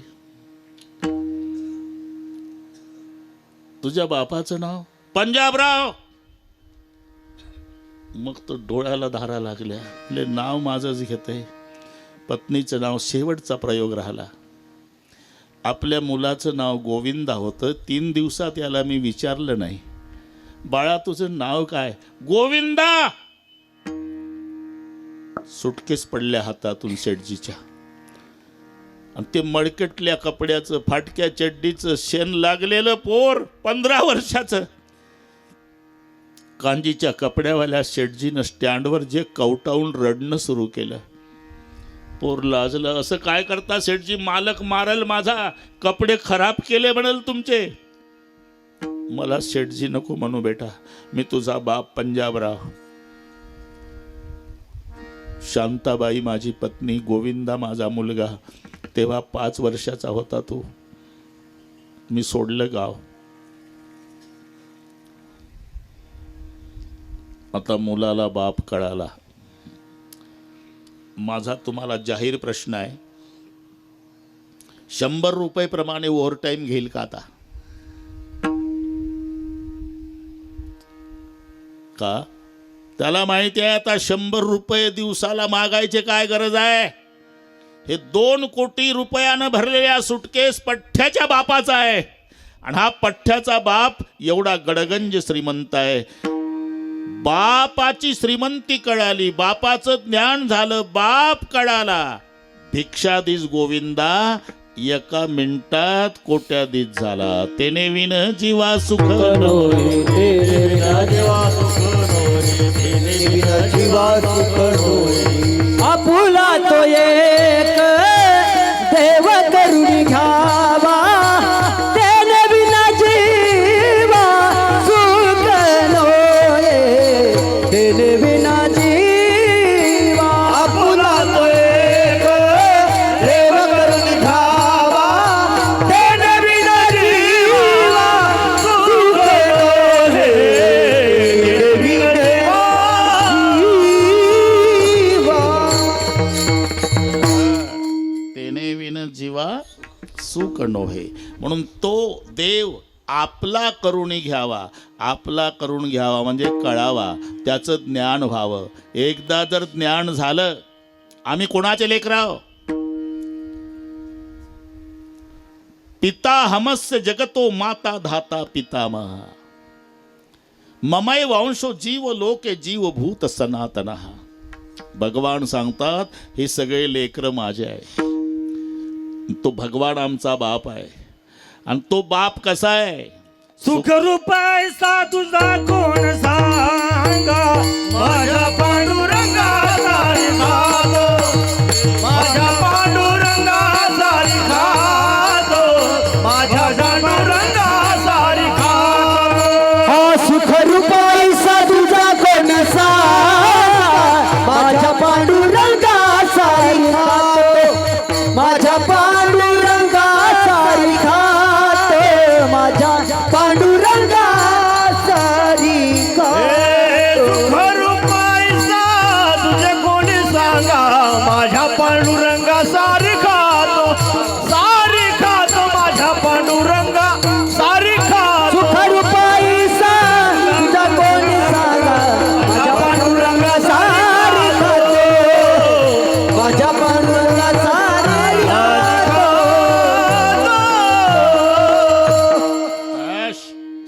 तुझ्या बापाचं नाव? पंजाबराव. मग तो डोळ्याला धारा लागल्या. म्हणजे नाव माझंच घेत आहे, पत्नीचं नाव. शेवटचा प्रयोग राहिला. आपल्या मुलाचं नाव गोविंदा होतं. 3 दिवसात याला मी विचारलं नाही, बाळा तुझं नाव काय? गोविंदा. सुटकेस पडल्या हातातून शेठजीच्या. आणि ते मडकटल्या कपड्याचं, फाटक्या चड्डीचं, शेण लागलेलं पोर 15 वर्षाचं. कांजीच्या कपड्यावाल्या शेठजीनं स्टँडवर जे कवटावून रडणं सुरू केलं. पोर लाजलं. असं काय करता शेठजी? मालक मारल माझा, कपडे खराब केले म्हणल तुमचे. मला शेठजी नको म्हणू बेटा, मी तुझा बाप पंजाबराव. शांताबाई माझी पत्नी, गोविंदा माझा मुलगा. तेव्हा 5 वर्षाचा होता तू. मी सोडलं गाव. आता मुलाला बाप कळाला. माझा तुम्हाला जाहीर प्रश्न आहे, 100 रुपये प्रमाणे ओव्हरटाईम घेईल का आता? का? त्याला माहिती आहे आता 100 रुपये दिवसाला मागायचे काय गरज आहे. हे 2 कोटी रुपयानं भरलेल्या सुटकेस पठ्ठ्याच्या बापाचा आहे. आणि हा पठ्ठ्याचा बाप एवढा गडगंज श्रीमंत आहे. बापाची श्रीमंती कळाली, बापाचं ज्ञान झालं, बाप कळाला. भिक्षाधीश गोविंदा 1 मिनिटात कोट्याधीश झाला. तेने विन जीवा सुख नोए, तेरे बिना जीवा सुख नोए, तेरे बिना जीवा सुख नोए. आपुला तो एक देव करुणी घ्यावा, त्याने विना जीवा सुख नोए, त्याने विना जीवा. आपुला तो एक देव करुणी घ्यावा, त्याने विना जीवा सुख नोए, त्याने विना तेने विन जीवा सुख नोहे. म्हणून तो देव आपला करुणी घ्यावा. आपला करून घ्यावा म्हणजे कळावा, त्याचं ज्ञान व्हावं. एकदा जर ज्ञान झालं, आम्ही कोणाचे लेकरं आहोत? पिता हमस्य जगतो माता धाता पितामह. ममय वंशो जीव लोके जीवभूत सनातनः. भगवान सांगतात हे सगळे लेकरं माझे आहे. तो भगवान आमचा बाप आहे. आणि तो बाप कसा आहे? सुखरूप ऐसा तुझा कोण सांगा, माझ्या पांडुरंगा सारखा तो, माझ्या पांडुरंगा सारखा तो, माझ्या पांडुरंगा सारखा तो. हा सुखरूपाईसा तुझा कोण सांगा, माझ्या पांडुरंगा सारखा तो, माझ्या पांडुरंगा सारखा तो, माझ्या पांडुरंगा सारखा. सुखरूप ऐसा तुझे कोणी सांगा, माझ्या पांडुरंगा सारखा तो, सारखा तो, माझ्या पांडुरंगा सारखा तो. सुखरूपाईसा तुझा कोण सांगा, माझ्या पांडुरंगा सारखा तो, माझ्या पांडुरंगा सारखा ऐश,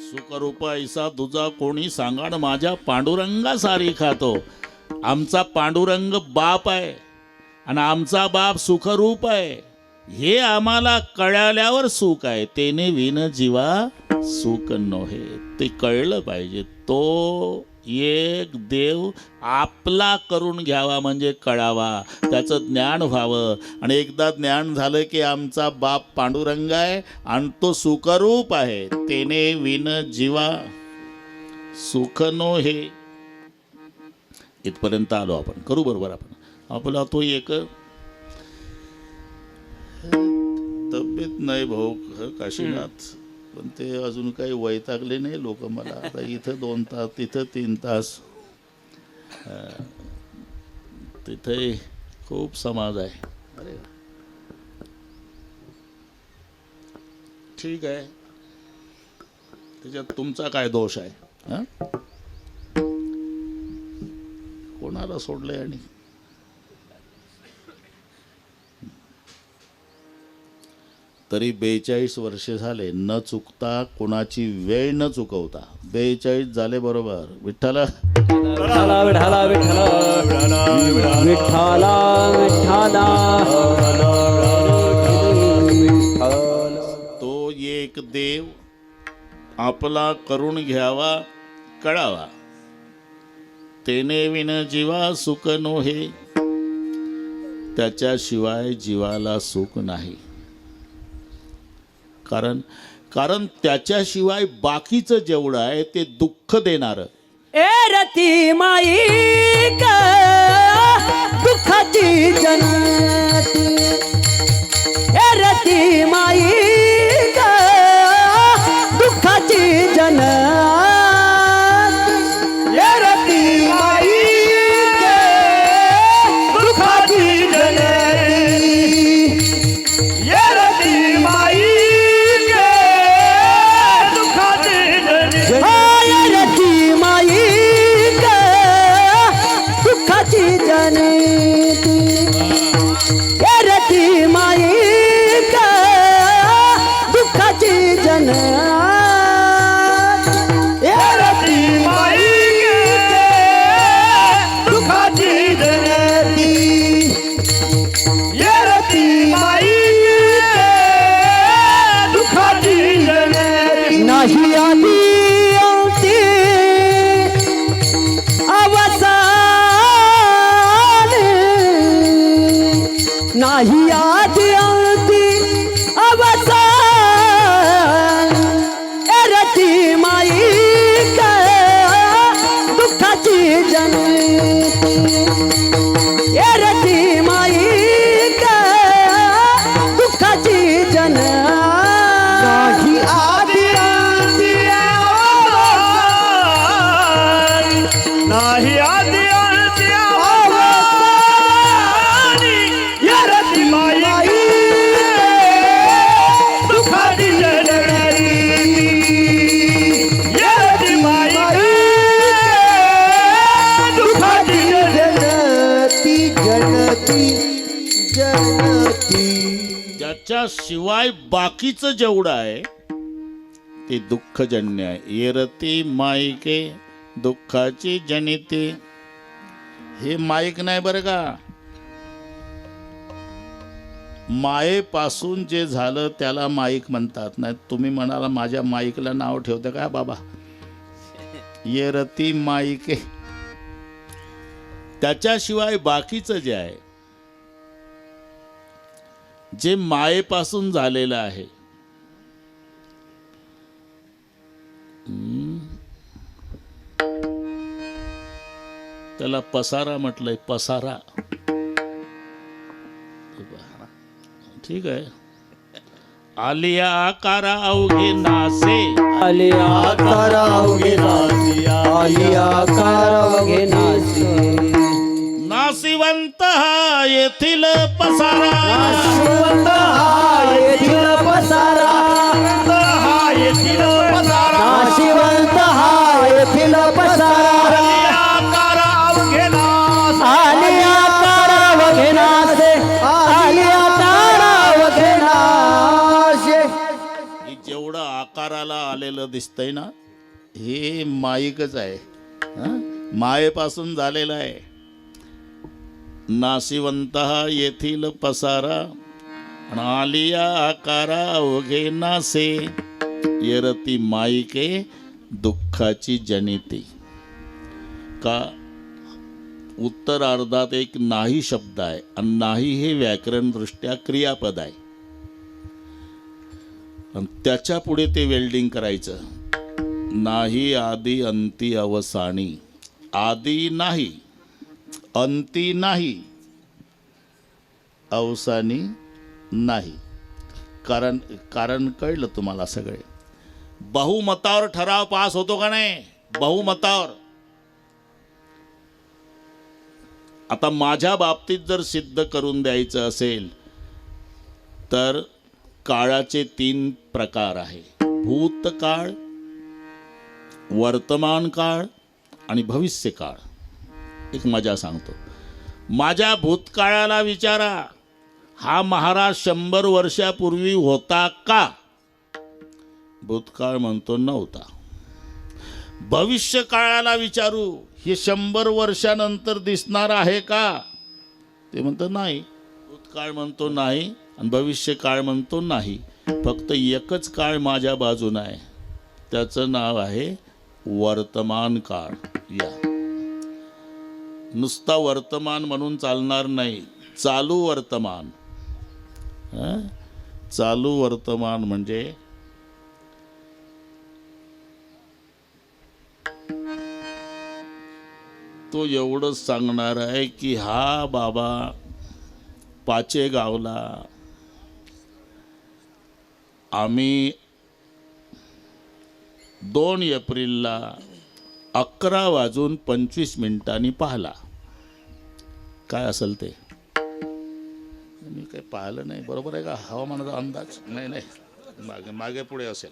सुखरूप ऐसा तुझा कोणी सांगा न माझ्या पांडुरंगा सारी खातो. आमचा पांडुरंग बाप आहे. आणि आमचा बाप सुखरूप आहे हे आम्हाला कळल्यावर सुख आहे. तेने विन जीवा सुख नव्हे, ते कळलं पाहिजे. तो एक देव आपला करून घ्यावा म्हणजे कळावा, त्याचं ज्ञान व्हावं. आणि एकदा ज्ञान झालं की आमचा बाप पांडुरंग आहे आणि तो सुखरूप आहे. तेने विन जीवा सुख नव्हे. इथपर्यंत आलो आपण. करू बरोबर आपण. आपला तो एक तब्येत नाही भाऊ काशीनाथ, पण ते अजून काही वैतागले नाही लोक मला. आता इथं 2 तास तिथं 3 तास, तिथे खूप समाज आहे. अरे ठीक आहे, त्याच्यात तुमचा काय दोष आहे? हां, कोणाला सोडलंय? आणि तरी 42 वर्षे झाले न चुकता, कोणाची वेळ न चुकवता. 42 झाले बरोबर. विठ्ठल विठ्ठला विठ्ठला विठ्ठला विठ्ठला विठ्ठला. तो एक देव आपला करून घ्यावा कळावा. तेने विन जीवा सुख नोहे, त्याच्याशिवाय जीवाला सुख नाही. कारण त्याच्याशिवाय बाकीचं जेवढं आहे ते दुःख देणारं. ए रती माईक दुःखाची जनती, ए रती माईक दुःखाची जनती, ए रती माईक दुःखाची जनती, ए रती माईक नाही आधी अंती अवसान, रती माईक दुःखाची जनती, रती माईक दुःखाची जनती. नाही आधी अंती नाही आधी शिवाय बाकीचं जेवढं आहे ते दुःखजन्य आहे. येरती माईके दुःखाची जनिते. हे माईक नाही बरं का, मायेपासून जे झालं त्याला माईक म्हणतात. नाही तुम्ही म्हणाला माझ्या माईकला नाव ठेवतं का बाबा? येरती माईके, त्याच्याशिवाय बाकीचं जे आहे, जे मायेपासून झालेलं आहे, त्याला पसारा म्हटलंय. पसारा ठीक आहे. आलिया आकारा अवघे नासे, आलिया आकारा अवघे नासी, आलिया आकारा अवघे नासी. नासिवंत हा येथील पसारा, नाशिवंत हा येथील पसारा, हा येथील पसारा, नाशिवंत हा येथील पसारा. आकारा अवघे नास, आलिया आकारा अवघे नासे, आलिया आकारा अवघे नासे. हे जेवढं आकाराला आलेलं दिसतंय ना, हे माईकच आहे. हं? मायेपासून झालेलं आहे. नाशिवंत येथील पसारा आणि आलिया आकारा अवघे नासे येरती माईके दुःखाची जनिती. का उत्तरार्धात एक नाही शब्द आहे आणि नाही हे व्याकरण दृष्ट्या क्रियापद आहे आणि त्याच्या पुढे ते वेल्डिंग करायचं. नाही आदी अंती अवसानी. आदी नाही, अंती नाही, अवसानी नाही. कारण कळलं तुम्हाला सगळे. बहुमतावर ठराव पास होतो का नाही? बहुमतावर. आता माझ्या बाबतीत जर सिद्ध करून द्यायचं असेल तर काळाचे 3 प्रकार आहे. भूतकाळ, वर्तमान काळ आणि भविष्य काळ. एक मजा सांगतो. माझ्या भूतकाळाला विचारा, हा महाराज 100 वर्षापूर्वी होता का? भूतकाळ म्हणतो नव्हता. भविष्य काळाला विचारू, हे 100 वर्षानंतर दिसणार आहे का? ते म्हणतं नाही. भूतकाळ म्हणतो नाही आणि भविष्य काळ म्हणतो नाही. फक्त एकच काळ माझ्या बाजून आहे, त्याचं नाव आहे वर्तमान काळ. या नुसता वर्तमान म्हणून चालणार नाही, चालू वर्तमान. चालू वर्तमान म्हणजे तो एवढंच सांगणार आहे की हा बाबा पाचेगावला आम्ही 2 एप्रिलला 11:25 पाहिला. काय असेल ते मी काही पाहिलं नाही. बरोबर आहे का? हवामानाचा अंदाज नाही मागे पुढे असेल.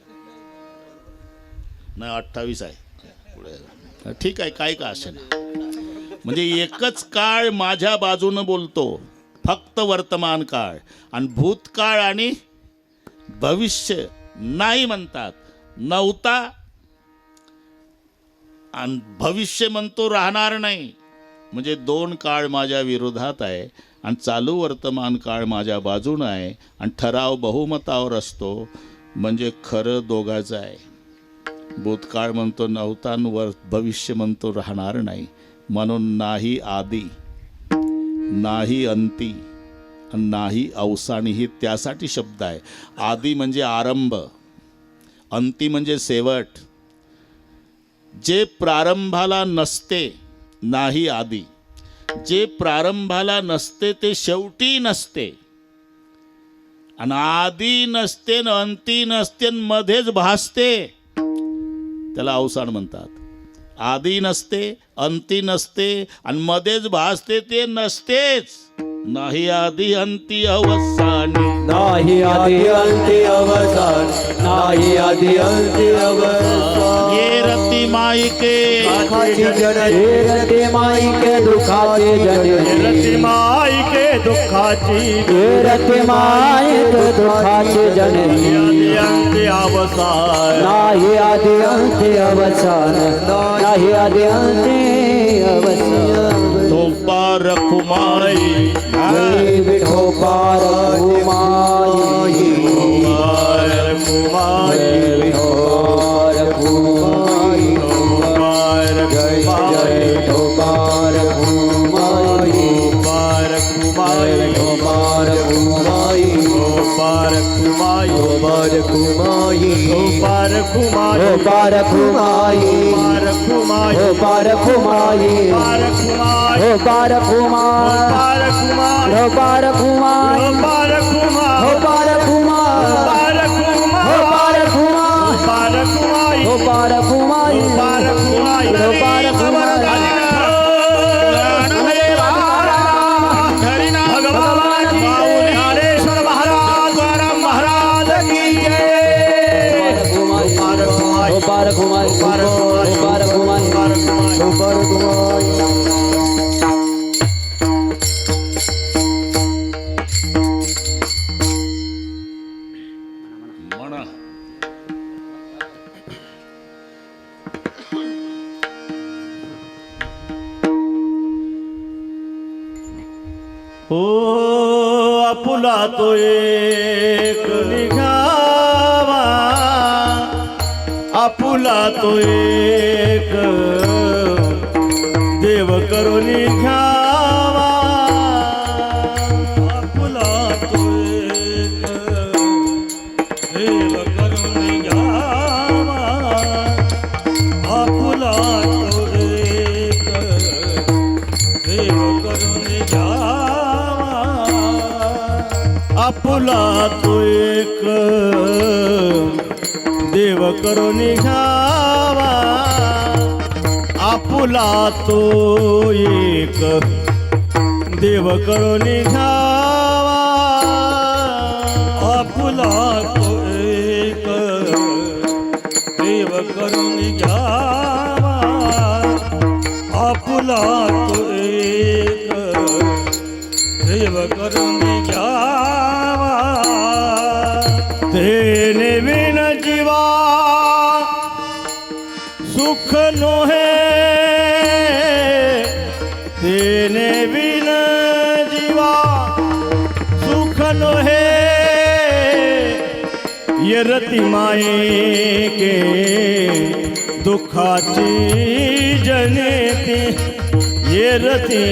नाही 28 आहे पुढे. ठीक आहे, काय का असेल. म्हणजे एकच काळ माझ्या बाजूनं बोलतो, फक्त वर्तमान काळ. आणि भूतकाळ आणि भविष्य नाही म्हणतात. नव्हता आणि भविष्य म्हणतो राहणार नाही. म्हणजे 2 काळ माझ्या विरोधात आहे आणि चालू वर्तमान काळ माझ्या बाजूनं आहे आणि ठराव बहुमतावर असतो. म्हणजे खरं दोघाचं आहे. भूतकाळ म्हणतो नव्हता आणि भविष्य म्हणतो राहणार नाही. म्हणून नाही आदी, नाही अंती आणि नाही अवसानी ही त्यासाठी शब्द आहे. आदी म्हणजे आरंभ, अंती म्हणजे शेवट. जे प्रारंभाला नसते नाही आदी. जे प्रारंभाला नसते ते शेवटी नसते. आणि आदी नसते न अंती नसते न मध्येच भासते, त्याला अवसान म्हणतात. आदी नसते, अंती नसते आणि मध्येच भासते ते नसतेच. नाही आदी अंती अवसानी. नाही आदि अंति अवसान. नाही आदि अंति अवसान. ये रती माई के दुखाची जननी. रती माई के दुखाची जननी. रती माई के दुःखाची रती माई के दुखाची जननी. आदि अंती अवसान. नाही आदि अंति अवसान. नाही आदि अंति अवसान. तो पारखु माई. विठो पारखु माई. पारखु माई. विठो पारखु माई. जय जय विठो पारखु माई. पारखु माई. विठो पारखु माई. पारखु माई. पारखु माई. पारखु माई. पारखु माई. पारखु माई. पारखु माई. पारखु माई. पारखु माई. पारखु माई. पारखु माई. पारखु माई. पारखु माई. पारखु माई. पारखु माई. पारखु माई. पारखु माई. पारखु माई. पारखु माई. भगवान ज्ञानेश्वर महाराज तुकाराम महाराज की जय. पारखु माई. पारखु माई. पारखु माई. पारखु माई. म्हणा. हो आपुला तो एक निघावा, आपुला तो एक देव करून घ्यावा, आपुला तो एक देव करून घ्यावा, आपुला तो एक देव करून घ्यावा, आपुला तो एक देव करून घ्यावा, आपुला तो एक देव करून घ्यावा, आपुला तो एक देव करून घ्यावा, आपुला तो एक देव करून घ्यावा, तेने बिन जीवा सुख नोहे, तेने बिन जीवा सुख नोहे, ये रति माये के दुखाची जनेती, ये रति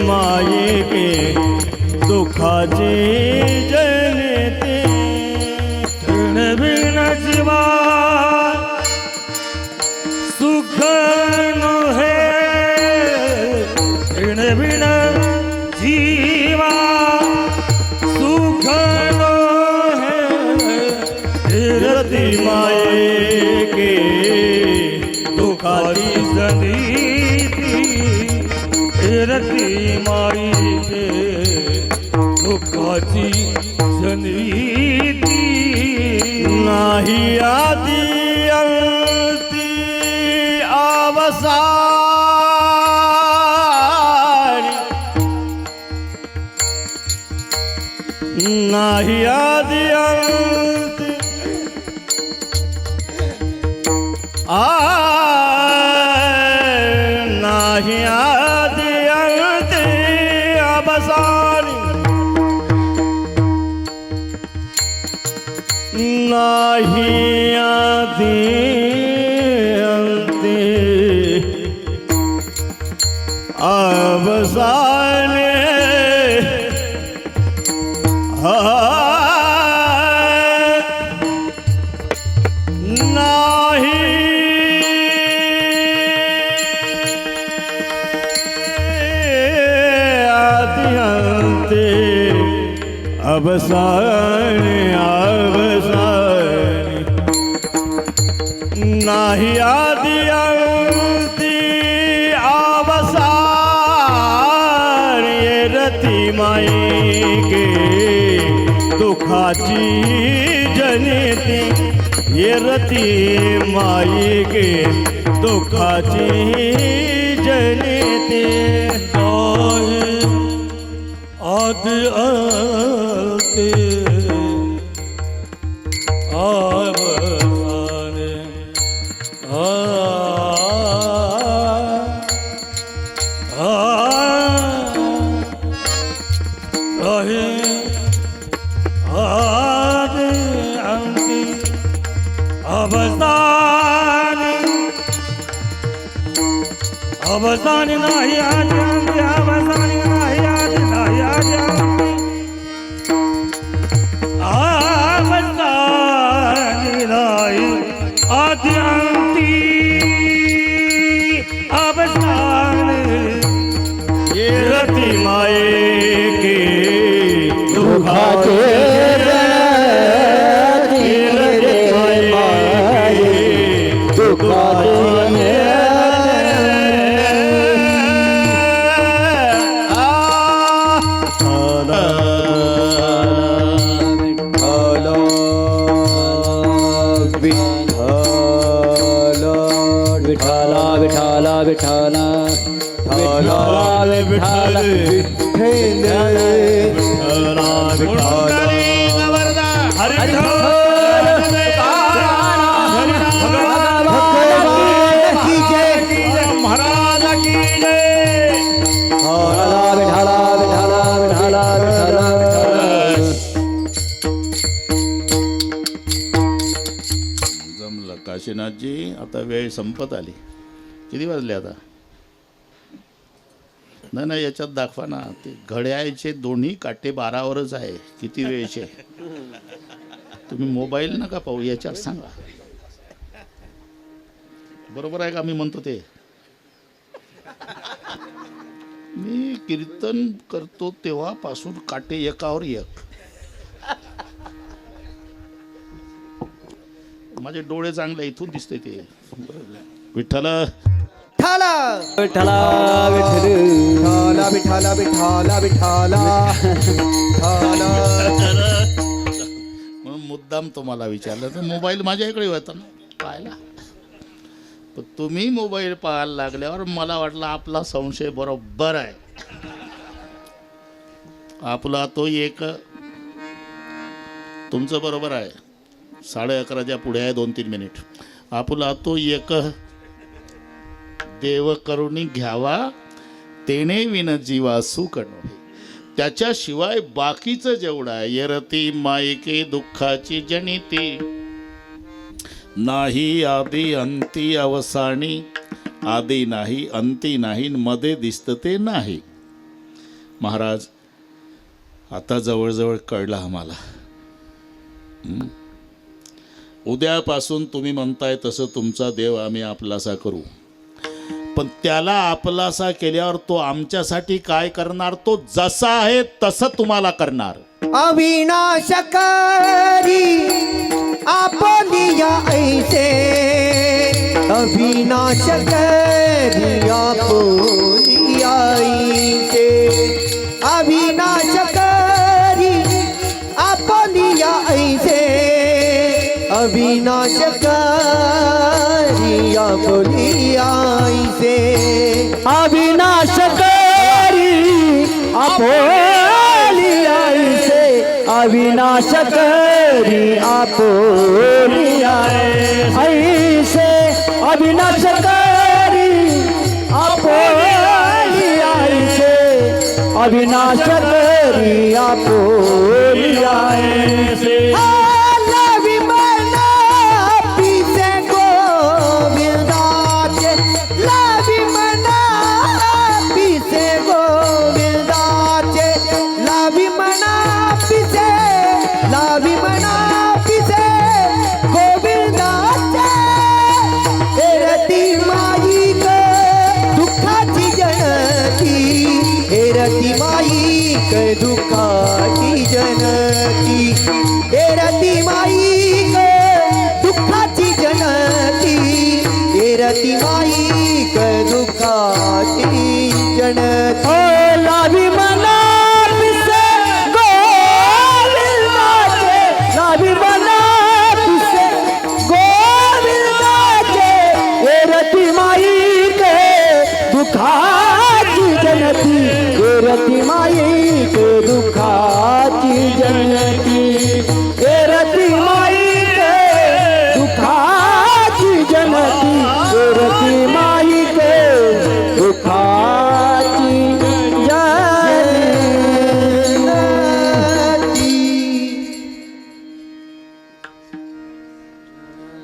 माये के दुखाची जनेती, तेने बिन जीवा सुख नोहे, तेने बिन जीवा सुख नोहे, रति माये के दुखाची जनीती, रति माये के दुखाची जनीती, नाही आदि अंती अवसानी, नाही आदि अंती नाही आदि अंती अवसानी, नाही आदि अंती अवसानी, नाही आदि अंती अवसानी, अवसानी, नाही आदि अंती अवसानी, ये रति माये के दुखाची जनिती, ये रति माये के दुखाची जनिती, आदि अंती अवसानी, आदि अंती अवसानी, अवसानी नाही आदि अंती अवसानी, नाही आदि नाही आदि अंती अवसानी, नाही आदि अंती अवसानी, ये रति माये के दुखाचे विठाला विठाला विठाला विठाला विठाला महाराज की जय। विठाला विठाला विठाला काशीनाथजी आता वेळ संपत आली. किती वाजले आता? नाही नाही, याच्यात दाखवा ना, ते घड्याळचे दोन्ही काटे 12वरच आहे. किती वेळचे? तुम्ही मोबाईल नका पाहू, याच्यात सांगा. बरोबर आहे का मी म्हणतो ते? मी कीर्तन करतो तेव्हापासून काटे एकावर एक. माझे डोळे चांगले, इथून दिसते ते. विठ्ठला विठ्ठला विठ्ठला विठ्ठला विठ्ठला विठ्ठला विठ्ठला म्हणून मुद्दाम तुम्हाला विचारलं. तर मोबाईल माझ्या इकडे होता ना पाहायला, पण तुम्ही मोबाईल पाहायला लागल्यावर मला वाटलं आपला संशय बरोबर आहे. आपला तो एक, तुमचं बरोबर आहे, 11:30च्या पुढे आहे 2-3 मिनिट. आपला तो एक देव करुणी घ्यावा तेने विन जीवा सुख नव्हे. त्याच्याशिवाय बाकीचं जेवढं आहे, येरती मायके दुःखाची जनिती, नाही आदी अंती अवसानी, आदी नाही अंती नाही, मध्ये दिसतं ते नाही. महाराज आता जवळजवळ कळलं आम्हाला. उद्यापासून तुम्ही म्हणताय तसं तुमचा देव आम्ही आपलासा करू, पण त्याला आपलासा केल्यावर तो आमच्यासाठी काय करणार? तो जसा आहे तसं तुम्हाला करणार. अविनाशकारी आपलिया ऐसे, अविनाशकारी आपलिया ऐसे, अविनाशकारी आपलिया ऐसे, अविनाशकारी आपलिया ऐसे, अविनाशकारी आपोलिया ऐसे, अविनाशकारी आपोलिया ऐसे, अविनाशकारी आपोलिया ऐसे, अविनाशकारी आपोलिया ऐसे. दुःखाची जनती, हे रती माई दुःखाची जनती, हे रती माई दुःखाची जनती. लावी मना पिसे गोविंदाचे, लावी मना पिसे गोविंदाचे, हे रती माई के दुःखाची जनती, हे रती माई के दुःखाची जनती, हे रती माई के दुःखाची जनती, हे रती माई के दुःखाची जनती.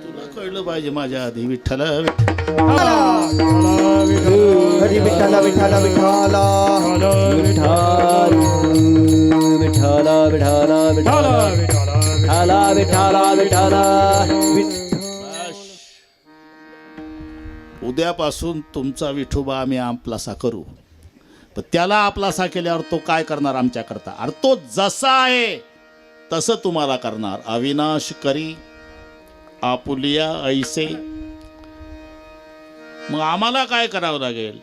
तुला कळलं पाहिजे माझ्या आधी. विठ्ठला हरी विठ्ठला विठ्ठला विठ्ठला विठ्ठला विठ्ठला विठ्ठला विठ्ठला विठ्ठला विठ्ठला. उद्यापासून तुमचा विठोबा आम्ही आपलासा करू, पण त्याला आपलासा केल्यावर तो काय करणार आमच्याकरता? अरे तो जसा आहे तसं तुम्हाला करणार. अविनाश करी आपुलिया ऐसे. मग आम्हाला काय करावं लागेल?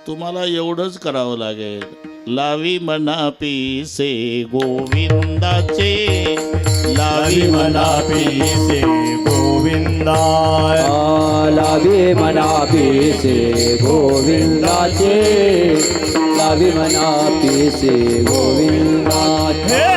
तुम्हाला एवढंच करावं लागेल, लावी मना पिसे गोविंदाचे, लावी मना पिसे गोविंदा, लावी मना पिसे गोविंदाचे, लावी मना पिसे गोविंदाचे.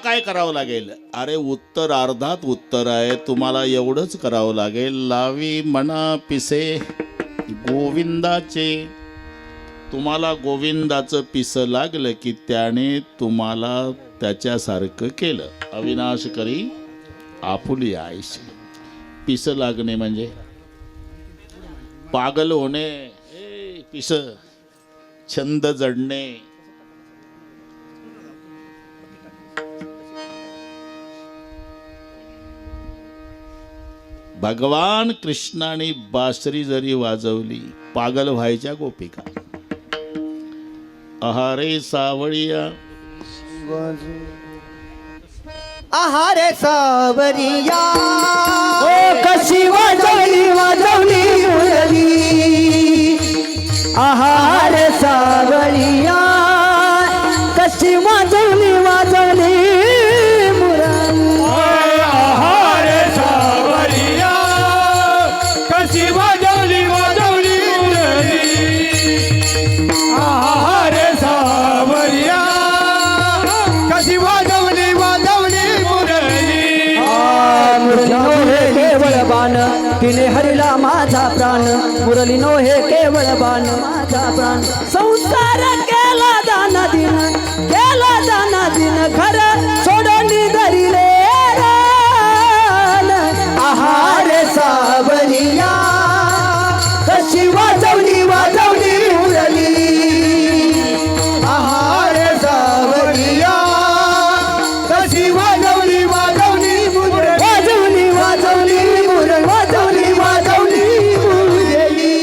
काय करावं लागेल? अरे उत्तर अर्धात उत्तर आहे, तुम्हाला एवढंच करावं लागेल. लावी म्हणा पिसे गोविंदाचे. तुम्हाला गोविंदाचं पिसं लागलं की त्याने तुम्हाला त्याच्यासारखं केलं. अविनाश करी आपुली आईशी. पिसं लागणे म्हणजे पागल होणे. पिसं छंद जडणे. भगवान कृष्णाने बासरी जरी वाजवली पागल व्हायच्या गोपिका. आहारे सावळिया आहारे सावरिया ओ कशी वाजवली वाजवली मुरली. आहारे सावरिया कशी वाजवली वाजवली मुरली. आहारे सावरिया कशी वाजवली वाजवली मुरली. आहारे सावरिया कशी वाजवली वाजवली मुरली. मुरलीनो हे केवळ बाण तिने हरिला माझा प्राण. मुरलीनो हे केवळ बाण माझा प्राण. संसार केला दान दिन केला दान दिन घर सोडून धरिले रान. आहारे सावरिया कशी वाजवली वाजवली मुरली. आहारे सावरिया कशी वाजवली वाजवली मुरली. वाजवली वाजवली मुरली वाजवली वाजवली मुरली.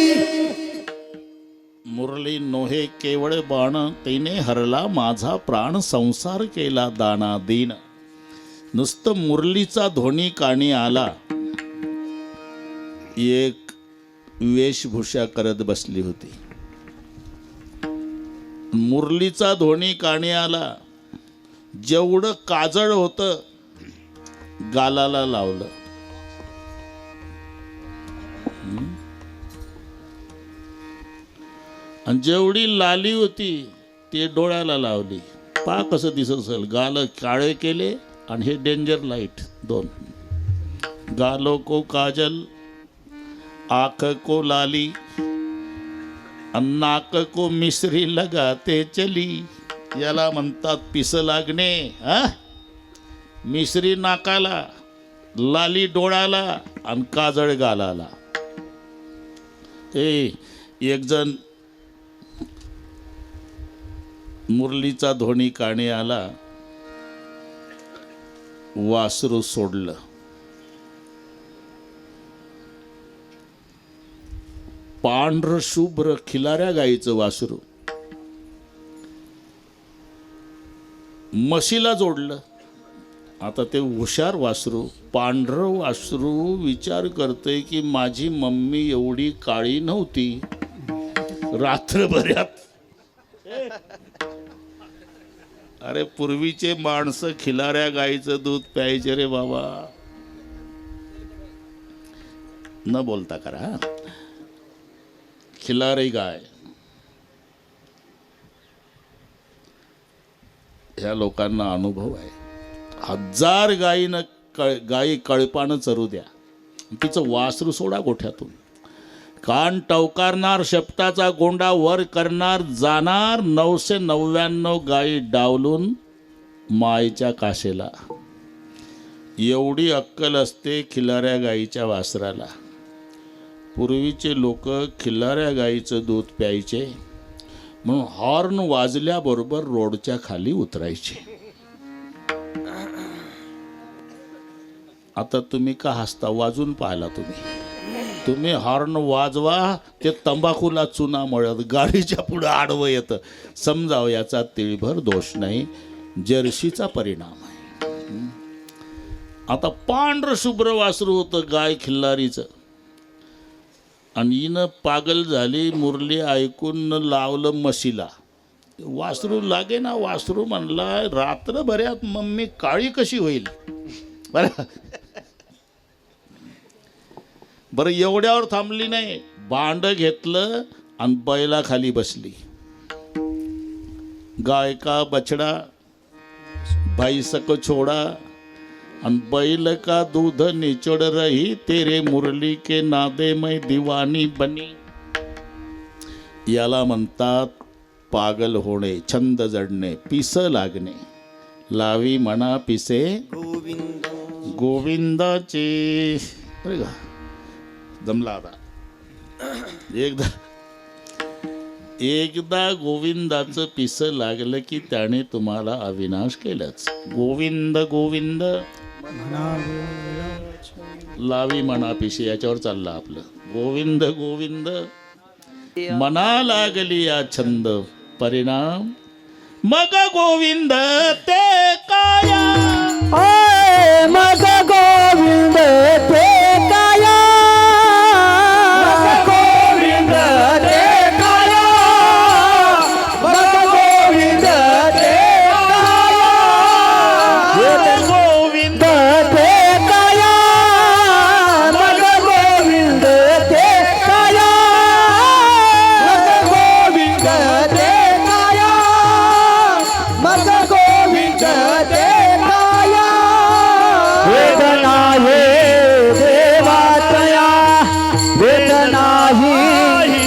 मुरली नोहे केवळ बाण तिने हरला माझा प्राण. संसार केला दाना दीन. नुसतं मुरलीचा ध्वनी कानी आला. एक वेशभूषा करत बसली होती. मुरलीचा ध्वनी कानी आला. जेवढं काजळ होतं गालाला लावलं. आणि जेवढी लाली होती ते डोळ्याला लावली. पा कसं दिसत असेल. गाल काळे केले आणि हे डेंजर लाईट दोन. गालों को काजल आँख को लाली नाक को मिश्री लगाते चली. याला म्हणतात पिसं लागणे. मिश्री नाकाला, लाली डोळ्याला आणि काजळ गालाला. एक जण मुरलीचा ध्वनी काणी आला. वासरू सोडलं. पांढर शुभ्र खिलाऱ्या गाईचं वासरू म्हशीला जोडलं. आता ते हुशार वासरू, पांढरं वासरू विचार करते की माझी मम्मी एवढी काळी नव्हती. रात्रभरात अरे पूर्वीचे माणसं खिलाऱ्या गाईचं दूध प्यायचे रे बाबा. न बोलता करा. खिलारी गाय ह्या लोकांना अनुभव आहे. 1000 गायी कळपानं चरू द्या, तिचं वासरू सोडा गोठ्यातून. कान टवकारणार, शपटाचा गोंडा वर करणार, जाणार 999 गायी डावलून मायच्या काशेला. एवढी अक्कल असते खिलाऱ्या गाईच्या वासराला. पूर्वीचे लोक खिलाऱ्या गाईचं दूध प्यायचे म्हणून हॉर्न वाजल्याबरोबर रोडच्या खाली उतरायचे. आता तुम्ही का हसता? वाजून पाहिला तुम्ही हॉर्न वाजवा, ते तंबाखूला चुना मळत गाडीच्या पुढे आडवं येतं. समजावं याचा तिळभर दोष नाही, जर्सीचा परिणाम आहे. आता पांढरं शुभ्र वासरू होतं गाय खिल्लारीचं, आणि हिनं पागल झाली. मुरली ऐकून लावलं म्हशीला. वासरू लागे ना. वासरू म्हणला रात्रभरात मम्मी काळी कशी होईल. बरं एवढ्यावर थांबली नाही. भांड घेतलं आणि बैला खाली बसली. गाय का बछडा भाई सक छोड़ा अन बैल का दूध निचोड़ रही तेरे मुरली के नादे में दीवानी बनी. याला म्हणतात पागल होणे, छंद जडणे, पिस लागणे. लावी म्हणा पिसे गोविंद गोविंदाचे. बरं का जमला आता. एकदा गोविंदाचं पिस लागलं की त्याने तुम्हाला अविनाश केलंच. गोविंद गोविंद लावी म्हणा पिसे, याच्यावर चाललं आपलं. गोविंद गोविंद मना लागली या छंद परिणाम मग गोविंद ते काया. ओय मग गोविंद ते काया. मग गोविंद ते काया. मग गोविंद ते काया. गोविंद ते काया. मग गोविंद ते काया. मग गोविंद ते काया. मग गोविंद ते काया. वेदना हे देवातया. वेदना ही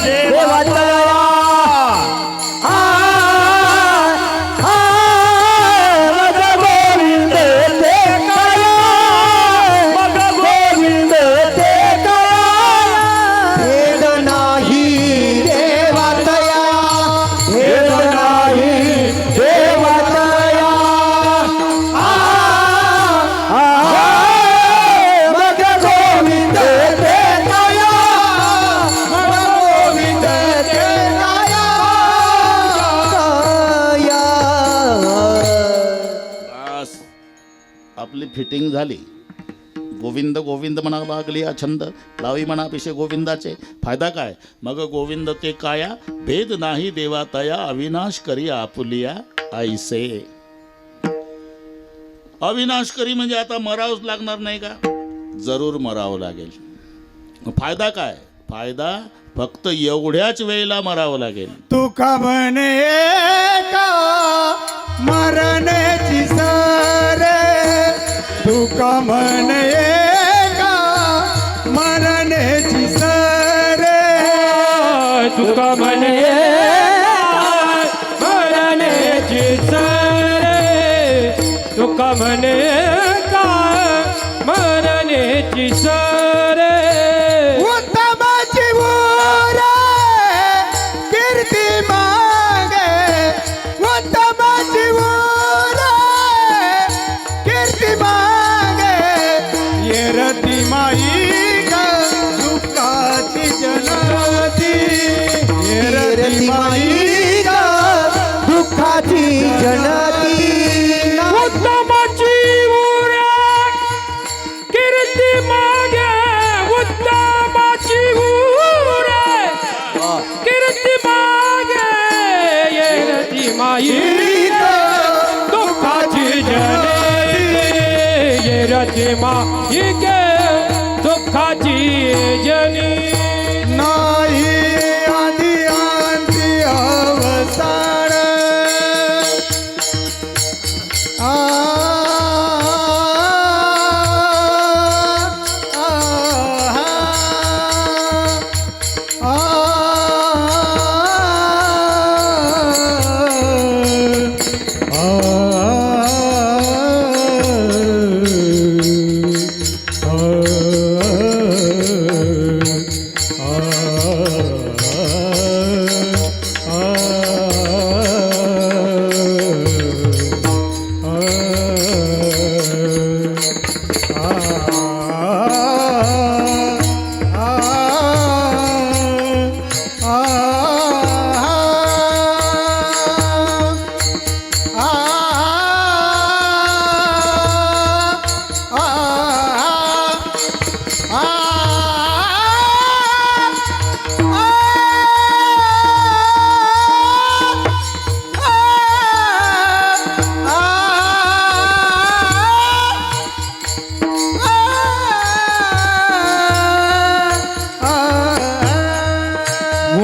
देवातया. आ मग गोविंद ते काया. मग गोविंद ते काया. वेदना ही देवातया. वेदना ही देवातया. मग गोविंद ते काया. मग गोविंद ते काया. बस आपली फिटिंग झाली. गोविंद गोविंद म्हणा लागली या छंद, लावी म्हणा पिशे गोविंदाचे. फायदा काय मग गोविंद ते काया. भेद नाही देवातया अविनाश करी आपुलिया ऐसे. अविनाश करी म्हणजे आता मरावंच लागणार नाही का? जरूर मरावं लागेल. फायदा काय? फायदा फक्त एवढ्याच वेळेला मरावं लागेल. तुका म्हणे का मरण्याची सर. तुका म्हणे का मरण्याची सर. तुका म्हणे मरण्याची सर. तुका म्हणे काय मरण्याची सर. उत्तमाची ऊर कीर्ती मागे. उत्तमाची ऊर कीर्ती मागे. येरती माई ग दुःखाची जनती. येरती माई ग दुःखाची जनती. उत्तमाची ऊर कीर्ती मागे. उत्तमाची ऊर कीर्ती मागे. येरती माई दुःखाची जननी. येरती माई गे दुःखाची जनी. नाही आधी अंती अवसान.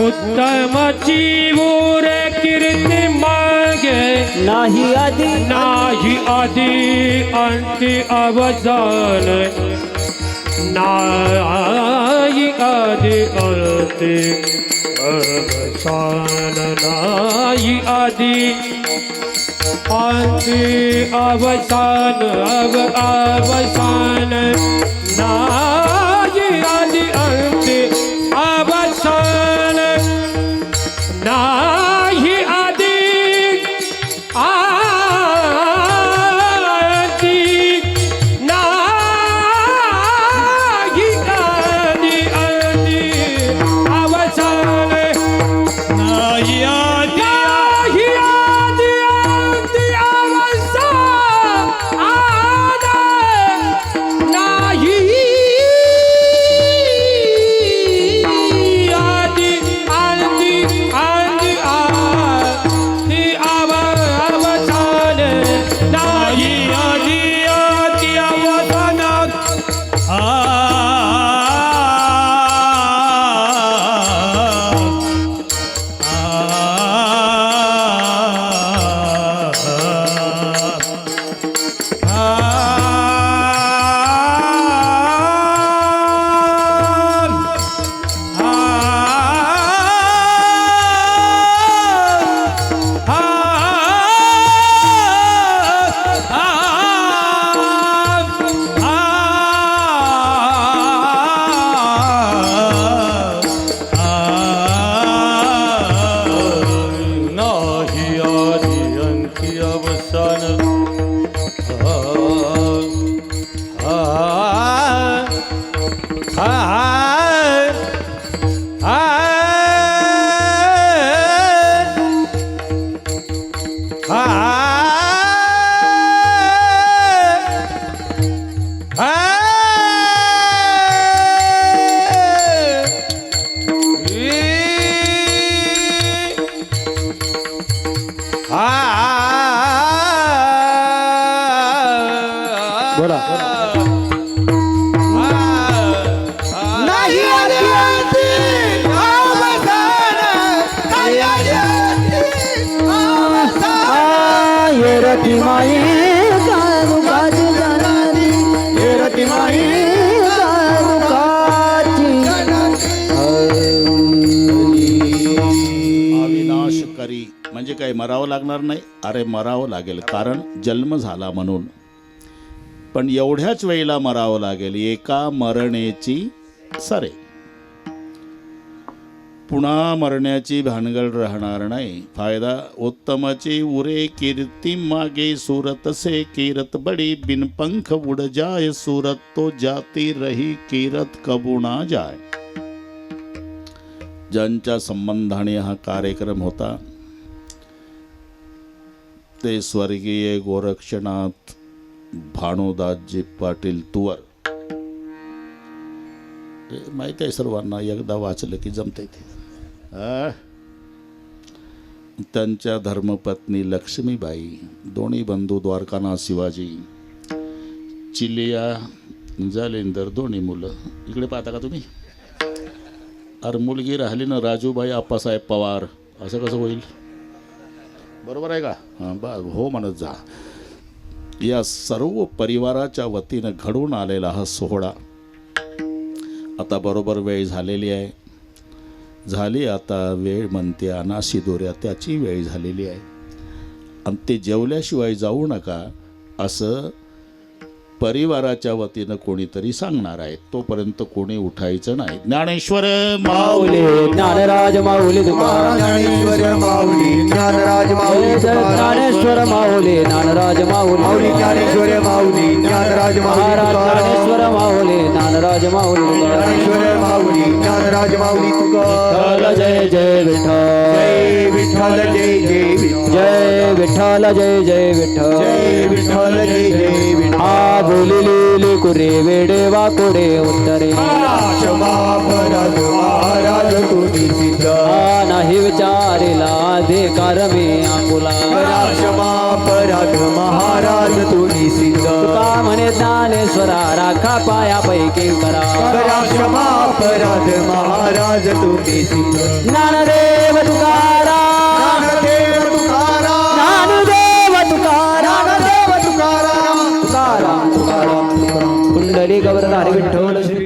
उत्तमाची ऊर कीर्ती मागे. नाही आधी नाही आदि अंति अवसान नाई आदि अंति अवसान नाई आदि अंति अवसान अवसान नाई आदि अंति अवसान नाही आदि आदि नाही आदि आदि अवसान नाही आदि नाही आदि आदि अवसान नाही आदि आदि आदि आदि अवसान नाही आदि आदि अवसान नाही आदि अंति अवसान बोला नाही आदि अंति अवसान नाही आदि अंति अवसान ये रती माई कारुकाची जाणारी ये रती माई कारुकाची अविनाशकारी म्हणजे काय मरावं लागणार नाही? अरे मरावं लागेल, कारण जन्म झाला म्हणून. पण एवढ्याच वेळेला मरावं लागेल, एका मरणेची सरे. पुन्हा मरण्याची भानगड राहणार नाही. फायदा उत्तमची उरे कीर्ती मागे सूरत से कीरत बडी बिन पंख उड जाय सूरत तो जाती रही कीरत कबू ना जाय. ज्यांच्या संबंधाने हा कार्यक्रम होता ते स्वर्गीय गोरक्षनाथ भानुदासजी पाटील तुवर. माहित आहे सर्वांना, एकदा वाचलं की जमते ते. त्यांच्या धर्मपत्नी लक्ष्मीबाई, दोन्ही बंधू द्वारकानाथ शिवाजी, चिलिया जालेंदर, दोन्ही मुलं. इकडे पाहता का तुम्ही? अरे मुलगी राहिली ना राजूबाई आप्पासाहेब पवार, असं कसं होईल? बरोबर आहे का? हां हो म्हणत जा. या सर्व परिवाराच्या वतीनं घडून आलेला हा सोहळा आता बरोबर वेळ झालेली आहे. झाली आता वेळ म्हणते अनाशी दोऱ्या, त्याची वेळ झालेली आहे. आणि ते जेवल्याशिवाय जाऊ नका असं परिवाराच्या वतीनं कोणीतरी सांगणार आहे. तोपर्यंत कोणी उठायचं नाही. ज्ञानेश्वर माऊली ज्ञानराज माऊली तुकाराम, ज्ञानेश्वर माऊली ज्ञानराज माऊली ज्ञानेश्वर माऊली ज्ञानराज माऊली, ज्ञानेश्वर माऊली ज्ञानराज महाराज ज्ञानेश्वर माऊली ज्ञानराज माऊली, ज्ञानेश्वर माऊली ज्ञानराज माऊली तुकाराम. जय जय विठ्ठल, जय विठ्ठल जय जय विठ्ठल, जय विठ्ठल जय जय विठ्ठल, जय विठ्ठल जय जय विठ्ठल. आ बोलिले कुरे वेडे वाकुडे उत्तरे, क्षमा अपराध महाराज तुम्ही सिद्ध, नाही विचारिला अधिकार मी आकुला. क्षमा अपराध महाराज तुम्ही सिद्ध, तुका म्हणे ज्ञानेश्वरा राखा पायापैकी करा. क्षमा अपराध महाराज तुम्ही सिद्ध. ज्ञानदेव तुकाराम, ज्ञानदेव तुकाराम, ज्ञानदेव तुकाराम, ज्ञानदेव तुकाराम, श्री गौरधारी विठ्ठल श्री